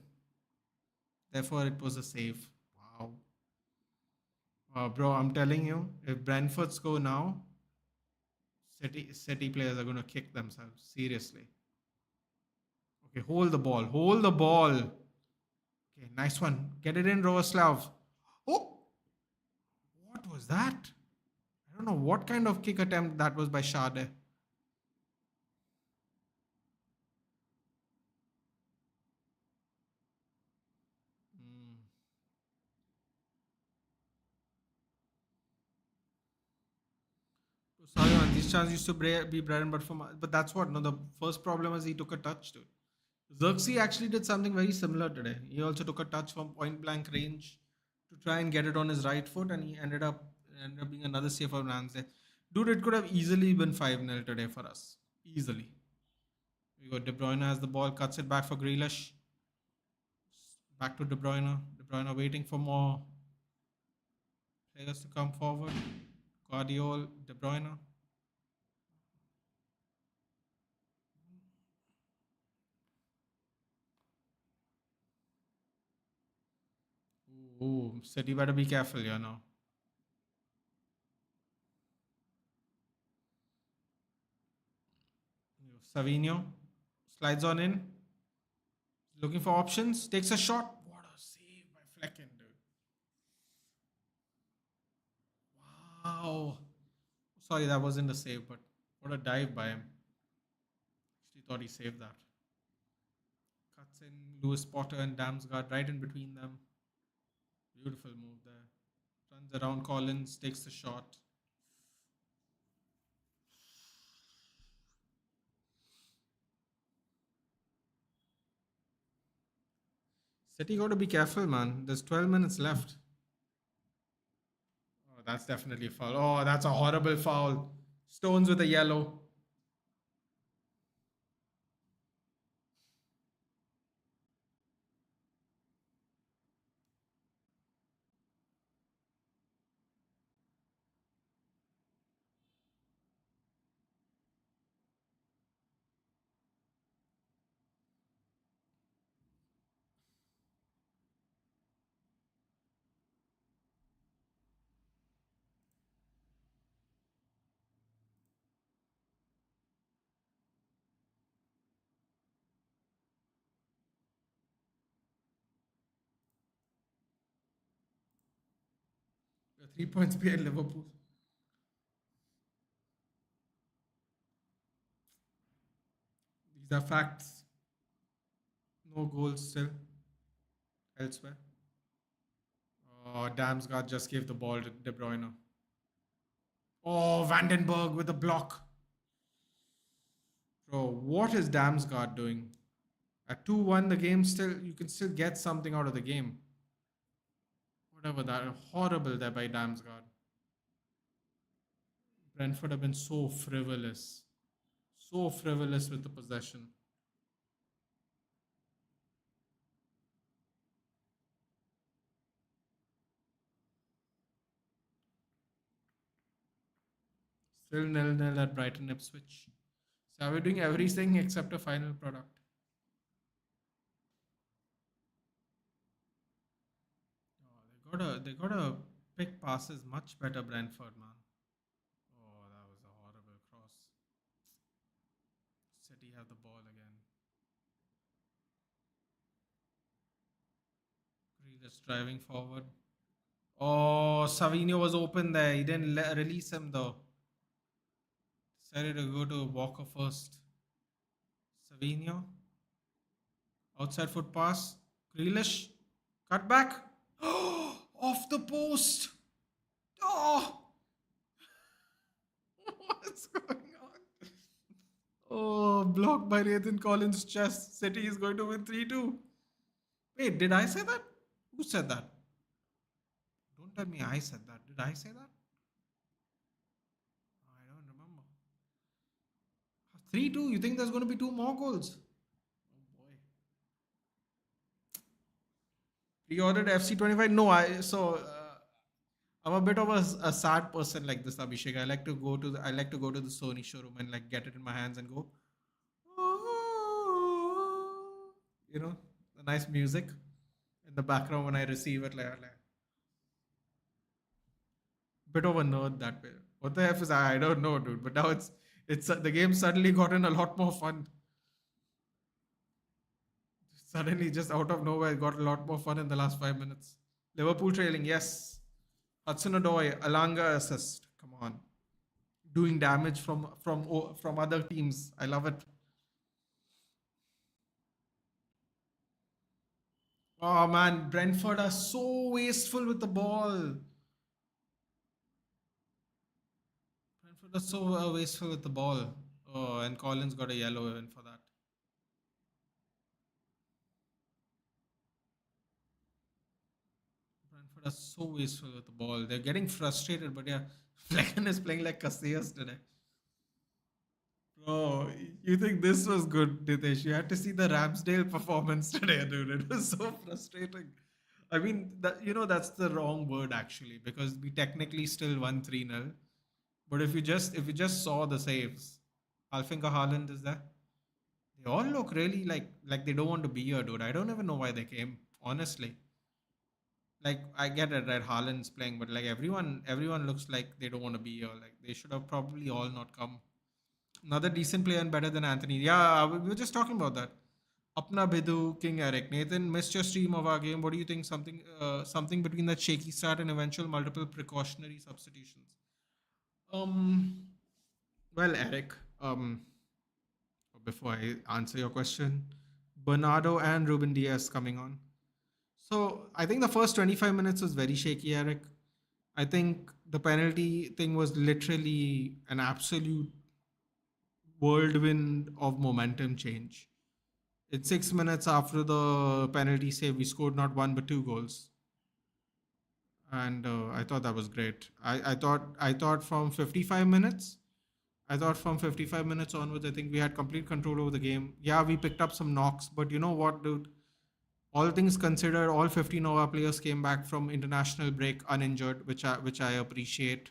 therefore it was a save. Wow. Bro, I'm telling you, if Brentford score now, City players are going to kick themselves. Seriously. Okay, hold the ball. Hold the ball. Okay, nice one. Get it in, Roslav. Oh, what was that? I don't know what kind of kick attempt that was by Sade. Mm. Sorry, man. These chances used to be bread and butter for but that's what. No, the first problem is he took a touch to it. Xerxes actually did something very similar today. He also took a touch from point blank range to try and get it on his right foot, and he ended up being another save for Ramsey. Dude, it could have easily been 5-0 today for us. Easily. We got De Bruyne has the ball, cuts it back for Grealish. Back to De Bruyne. De Bruyne waiting for more players to come forward. Guardiola, De Bruyne. Ooh, City better be careful, you know. Savinho slides on in, looking for options, takes a shot. What a save by Flecken, dude. Wow. Sorry, that wasn't a save, but what a dive by him. Actually thought he saved that. Cuts in Lewis Potter and Damsgaard right in between them. Beautiful move there. Runs around Collins, takes the shot. City got to be careful, man. There's 12 minutes left. Oh, that's definitely a foul. Oh, that's a horrible foul. Stones with a yellow. The 3 points behind Liverpool. These are facts. No goals still elsewhere. Oh, Damsgaard just gave the ball to De Bruyne. Oh, Vandenberg with a block. Bro, what is Damsgaard doing? At 2-1, the game still, you can still get something out of the game. Whatever that, horrible there by Damsgaard. Brentford have been so frivolous. So frivolous with the possession. Still nil-nil at Brighton Ipswich. So we're doing everything except a final product. Oh, they gotta pick passes much better, Brentford, man. Oh, that was a horrible cross. City have the ball again. Grealish driving forward. Oh, Savino was open there. He didn't release him though. Decided to go to Walker first. Savino. Outside foot pass. Grealish. Cut back. Off the post. Oh, what's going on? Oh, blocked by Nathan Collins' chest. City is going to win 3-2. Wait, did I say that? Who said that? Don't tell me I said that. Did I say that? I don't remember. 3-2. You think there's going to be two more goals? Oh boy. Pre-ordered FC 25? No, I'm a bit of a sad person like this, Abhishek. I like to go to the Sony showroom and like get it in my hands and go, you know, the nice music in the background when I receive it. Like bit of a nerd that way. What the F is I don't know, dude. But now it's the game suddenly gotten a lot more fun. Suddenly, just out of nowhere, it got a lot more fun in the last 5 minutes. Liverpool trailing, yes. Hudson Odoi, Alanga assist. Come on, doing damage from other teams. I love it. Oh man, Brentford are so wasteful with the ball. Brentford are so wasteful with the ball. Oh, and Collins got a yellow even for that. Brentford are so wasteful with the ball. They're getting frustrated, but yeah, Flecken is playing like Casillas today. Bro, you think this was good, Nitesh? You had to see the Ramsdale performance today, dude. It was so frustrating. I mean, that's the wrong word actually, because we technically still won 3-0. But if you just saw the saves, Alfinka Haaland is there. They all look really like they don't want to be here, dude. I don't even know why they came, honestly. Like I get it, right? Haaland's playing, but like everyone looks like they don't want to be here. Like they should have probably all not come. Another decent player and better than Anthony. Yeah, we were just talking about that. Apna Bidu, King Eric. Nathan, missed your stream of our game. What do you think? Something between that shaky start and eventual multiple precautionary substitutions. Um, well, Eric. Before I answer your question, Bernardo and Ruben Diaz coming on. So I think the first 25 minutes was very shaky, Eric. I think the penalty thing was literally an absolute whirlwind of momentum change. It's 6 minutes after the penalty save, we scored not one but two goals, and I thought that was great. I thought from 55 minutes, onwards, I think we had complete control over the game. Yeah, we picked up some knocks, but you know what, dude? All things considered, all 15 of our players came back from international break uninjured, which I appreciate.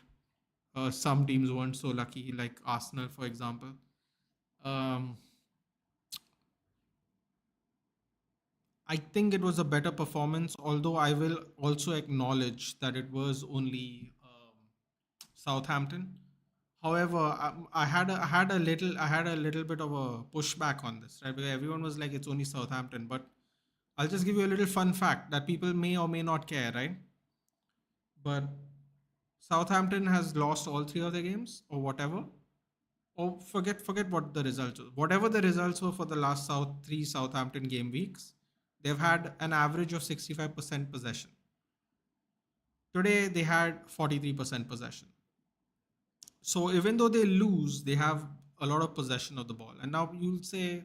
Some teams weren't so lucky, like Arsenal, for example. Um, I think it was a better performance, although I will also acknowledge that it was only Southampton. However, I had a little bit of a pushback on this, right? Because everyone was like, it's only Southampton, but I'll just give you a little fun fact that people may or may not care, right? But Southampton has lost all three of their games or whatever. Or forget what the results were. Whatever the results were for the last three Southampton game weeks, they've had an average of 65% possession. Today they had 43% possession. So even though they lose, they have a lot of possession of the ball. And now you'll say,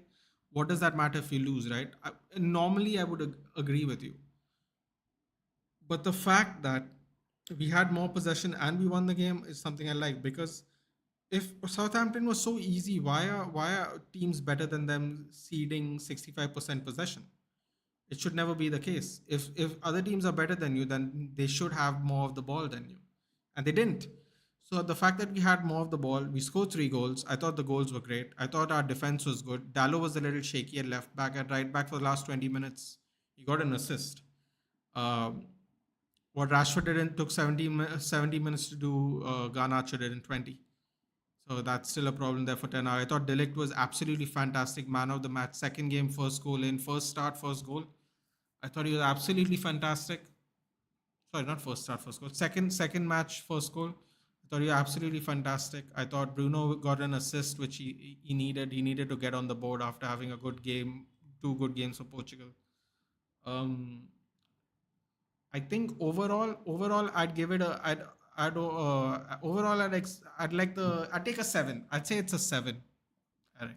what does that matter if you lose, right? Normally, I would agree with you. But the fact that we had more possession and we won the game is something I like, because if Southampton was so easy, why are teams better than them ceding 65% possession? It should never be the case. If other teams are better than you, then they should have more of the ball than you, and they didn't. So the fact that we had more of the ball, we scored 3 goals. I thought the goals were great. I thought our defense was good. Dallo was a little shaky at left back. At right back for the last 20 minutes, he got an assist. Um, what Rashford did in took 70 minutes to do, Garnacho did in 20. So that's still a problem there for 10 hours. I thought Delict was absolutely fantastic. Man of the match. Second game, first goal in. First start, first goal. I thought he was absolutely fantastic. Sorry, not first start, first goal. Second match, first goal. I thought he was absolutely fantastic. I thought Bruno got an assist, which he needed. He needed to get on the board after having a good game, 2 good games for Portugal. Um, I think overall, I'd give it a, I'd overall, I'd like I'd take a 7. I'd say it's a 7, Eric.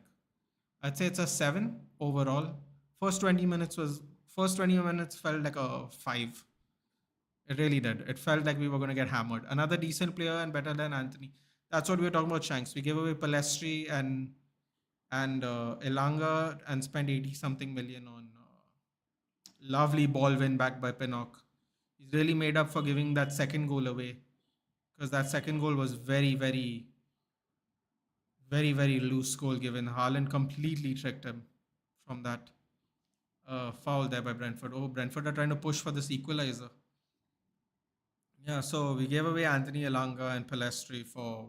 I'd say it's a 7 overall. First 20 minutes felt like a 5. It really did. It felt like we were going to get hammered. Another decent player and better than Anthony. That's what we were talking about, Shanks. We gave away Palestri and Elanga and spent 80 something million on lovely ball win back by Pinnock. He's really made up for giving that second goal away, because that second goal was very loose goal given. Haaland completely tricked him from that foul there by Brentford. Oh, Brentford are trying to push for this equalizer. Yeah, so we gave away Anthony Elanga and Palestri for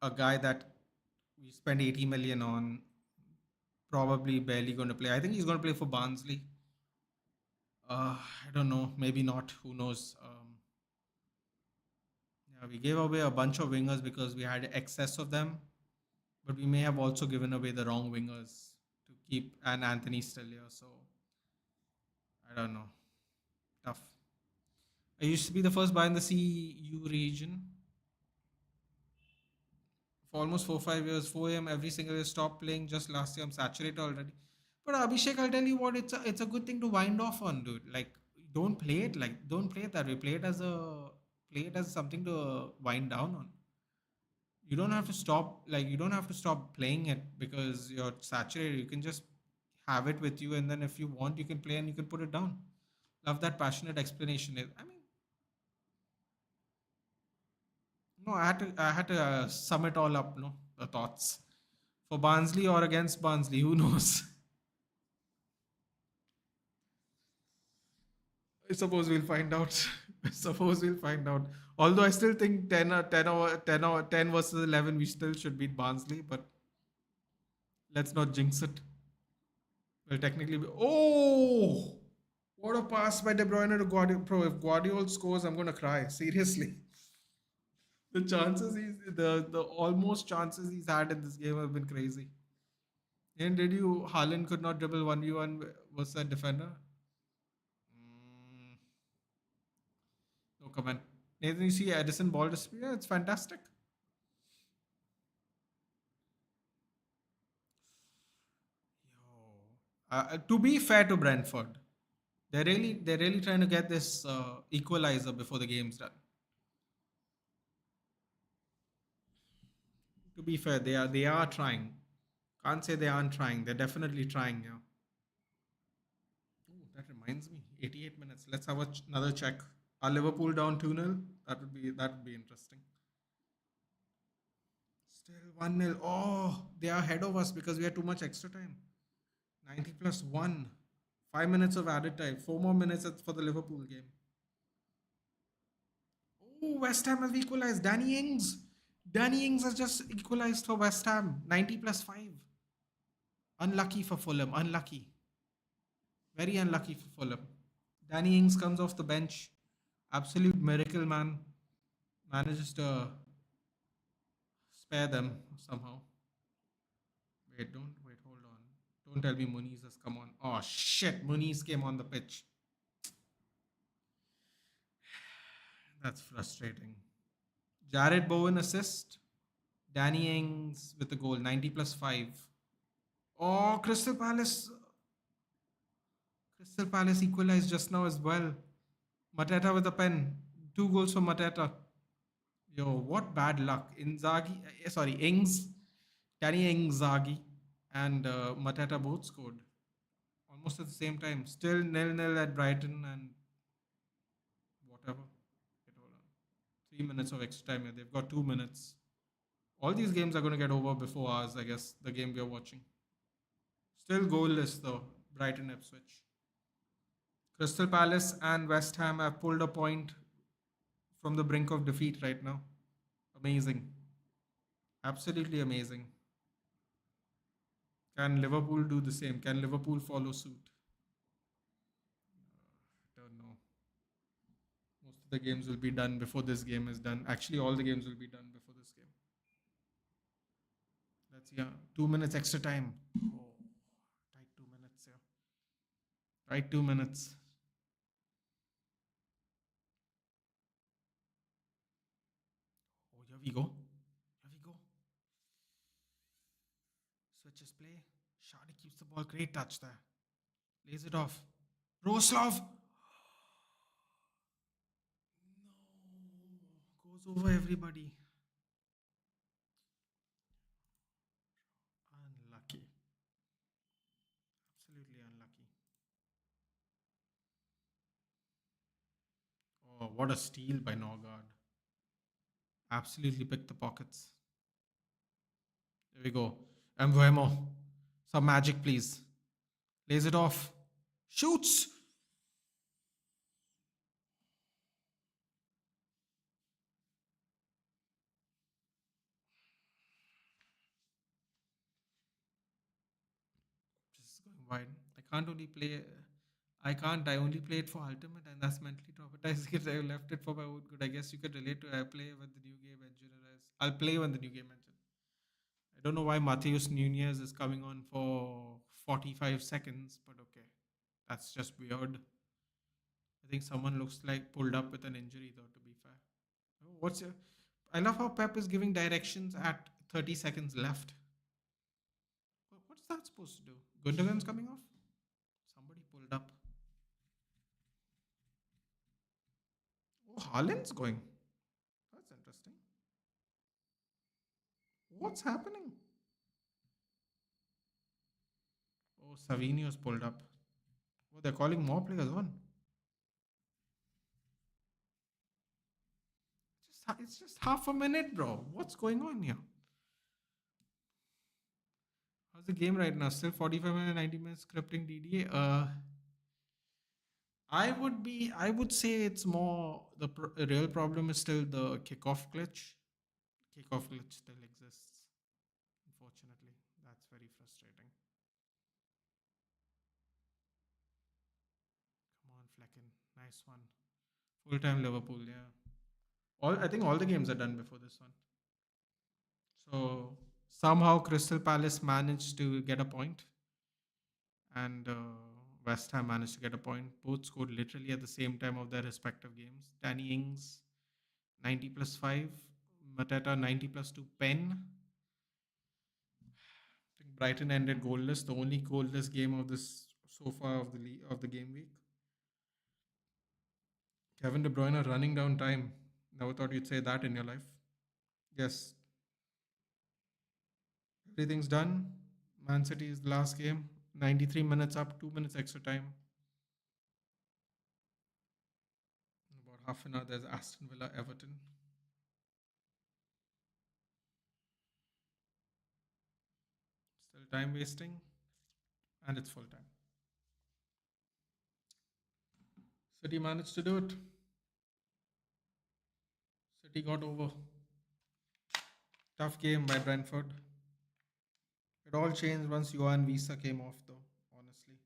a guy that we spent 80 million on, probably barely going to play. I think he's going to play for Barnsley. I don't know, maybe not. Who knows? Yeah, we gave away a bunch of wingers because we had excess of them, but we may have also given away the wrong wingers to keep and Anthony still here. So I don't know. Tough. I used to be the first buy in the CU region for almost 4 5 years. 4 a.m. every single day. Stop playing just last year. I'm saturated already. But Abhishek, I'll tell you what, it's a good thing to wind off on, dude. Like, don't play it that way. Play it as something to wind down on. You don't have to stop playing it because you're saturated. You can just have it with you, and then if you want, you can play and you can put it down. Love that passionate explanation. I mean, no, I had to sum it all up. No, the thoughts for Barnsley or against Barnsley. Who knows? I suppose we'll find out. I suppose we'll find out. Although I still think 10 versus 11, we still should beat Barnsley, but let's not jinx it. Well, technically, oh, what a pass by De Bruyne to Guardiola. Bro, if Guardiola scores, I'm gonna cry. Seriously, the almost chances he's had in this game have been crazy. And did you Haaland could not dribble 1v1 was that defender? Mm, no comment. Nathan, you see Edison ball display? Yeah, it's fantastic. To be fair to Brentford, they're really trying to get this equalizer before the game's done. To be fair, they are trying. Can't say they aren't trying. They're definitely trying. Yeah. Ooh, that reminds me. 88 minutes. Let's have another check. Are Liverpool down 2-0? That would be interesting. Still 1-0. Oh, they are ahead of us because we had too much extra time. 90 plus 1. 5 minutes of added time. 4 more minutes for the Liverpool game. Oh, West Ham have equalized. Danny Ings. Danny Ings has just equalized for West Ham. 90 plus 5. Unlucky for Fulham. Unlucky. Very unlucky for Fulham. Danny Ings comes off the bench Absolute miracle, man. Manages to spare them somehow. Wait, hold on. Don't tell me Muniz has come on. Oh shit, Muniz came on the pitch. That's frustrating. Jared Bowen assist. Danny Ings with the goal, 90 plus 5. Oh, Crystal Palace equalized just now as well. Mateta with a pen. Two goals for Mateta. Yo, what bad luck. Ings, Danny Ings, and Mateta both scored almost at the same time. Still nil-nil at Brighton and whatever. Wait, hold on. 3 minutes of extra time. They've got 2 minutes. All these games are going to get over before ours, I guess, the game we are watching. Still goalless though, Brighton Ipswich. Crystal Palace and West Ham have pulled a point from the brink of defeat right now. Amazing. Absolutely amazing. Can Liverpool do the same? Can Liverpool follow suit? Don't know. Most of the games will be done before this game is done. Actually, all the games will be done before this game. Let's see. 2 minutes extra time. Oh, tight 2 minutes here. Right, 2 minutes. Oh, here we go. Here we go. Switches play. Shardy keeps the ball. Great touch there. Lays it off. Roslov. No. Goes over everybody. Unlucky. Absolutely unlucky. Oh, what a steal by Norgard. Absolutely picked the pockets. There we go. Mbuemo. Some magic, please. Lays it off. Shoots. Just going wide. I can't only play. I can't. I only play it for ultimate, and that's mentally traumatizing. Because I left it for my own good. I guess you could relate to. I play when the new game engine arrives. I'll play when the new game engine. I don't know why Matheus Nunez is coming on for 45 seconds, but okay, that's just weird. I think someone looks like pulled up with an injury, though. To be fair, oh, what's your? I love how Pep is giving directions at 30 seconds left. What's that supposed to do? Gundogan's coming off. Somebody pulled up. Oh, Haaland's going. That's interesting. What's happening? Oh, Savinio's pulled up. Oh, they're calling more players on. It's just half a minute, bro. What's going on here? How's the game right now? Still 45 minutes, 90 minutes scripting DDA. I would say it's more real problem is still the kickoff glitch. Kickoff glitch still exists. Unfortunately, that's very frustrating. Come on, Flecken. Nice one. Full time Liverpool, yeah. I think all the games are done before this one. So somehow Crystal Palace managed to get a point, and West Ham managed to get a point. Both scored literally at the same time of their respective games. Danny Ings 90 plus 5, Mateta 90 plus 2, Pen. I think Brighton ended goalless, the only goalless game of this so far of the game week. Kevin De Bruyne running down time. Never thought you'd say that in your life. Yes, everything's done. Man City is the last game. 93 minutes up, 2 minutes extra time. In about half an hour, there's Aston Villa Everton. Still time wasting, and it's full time. City managed to do it. City got over. Tough game by Brentford. It all changed once Johan Visa came off, though, honestly.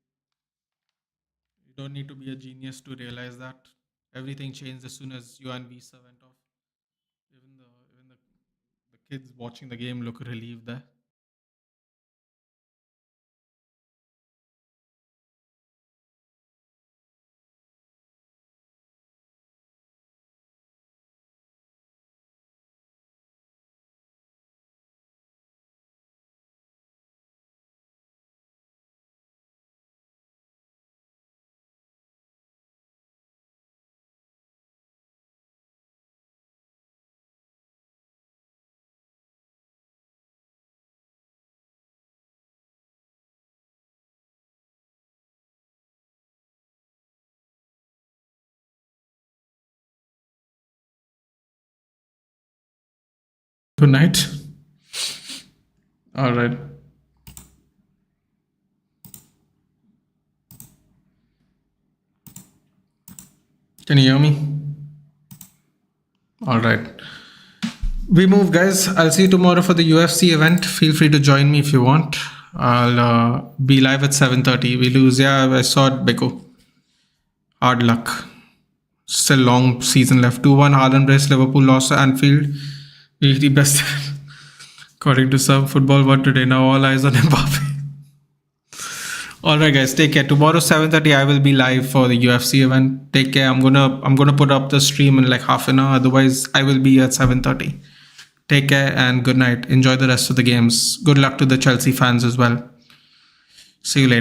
You don't need to be a genius to realize that. Everything changed as soon as Yuan Visa went off. Even the kids watching the game look relieved there. Good night. All right. Can you hear me? All right. We move, guys. I'll see you tomorrow for the UFC event. Feel free to join me if you want. I'll be live at 7:30. We lose. Yeah, I saw it, Beko. Hard luck. Still long season left. 2-1 Haaland brace. Liverpool lost to Anfield. We'll the best. According to some football world today. Now all eyes on Mbappe. Alright guys, take care. Tomorrow 7:30 I will be live for the UFC event. Take care. I'm gonna put up the stream in like half an hour. Otherwise I will be at 7:30. Take care and good night. Enjoy the rest of the games. Good luck to the Chelsea fans as well. See you later.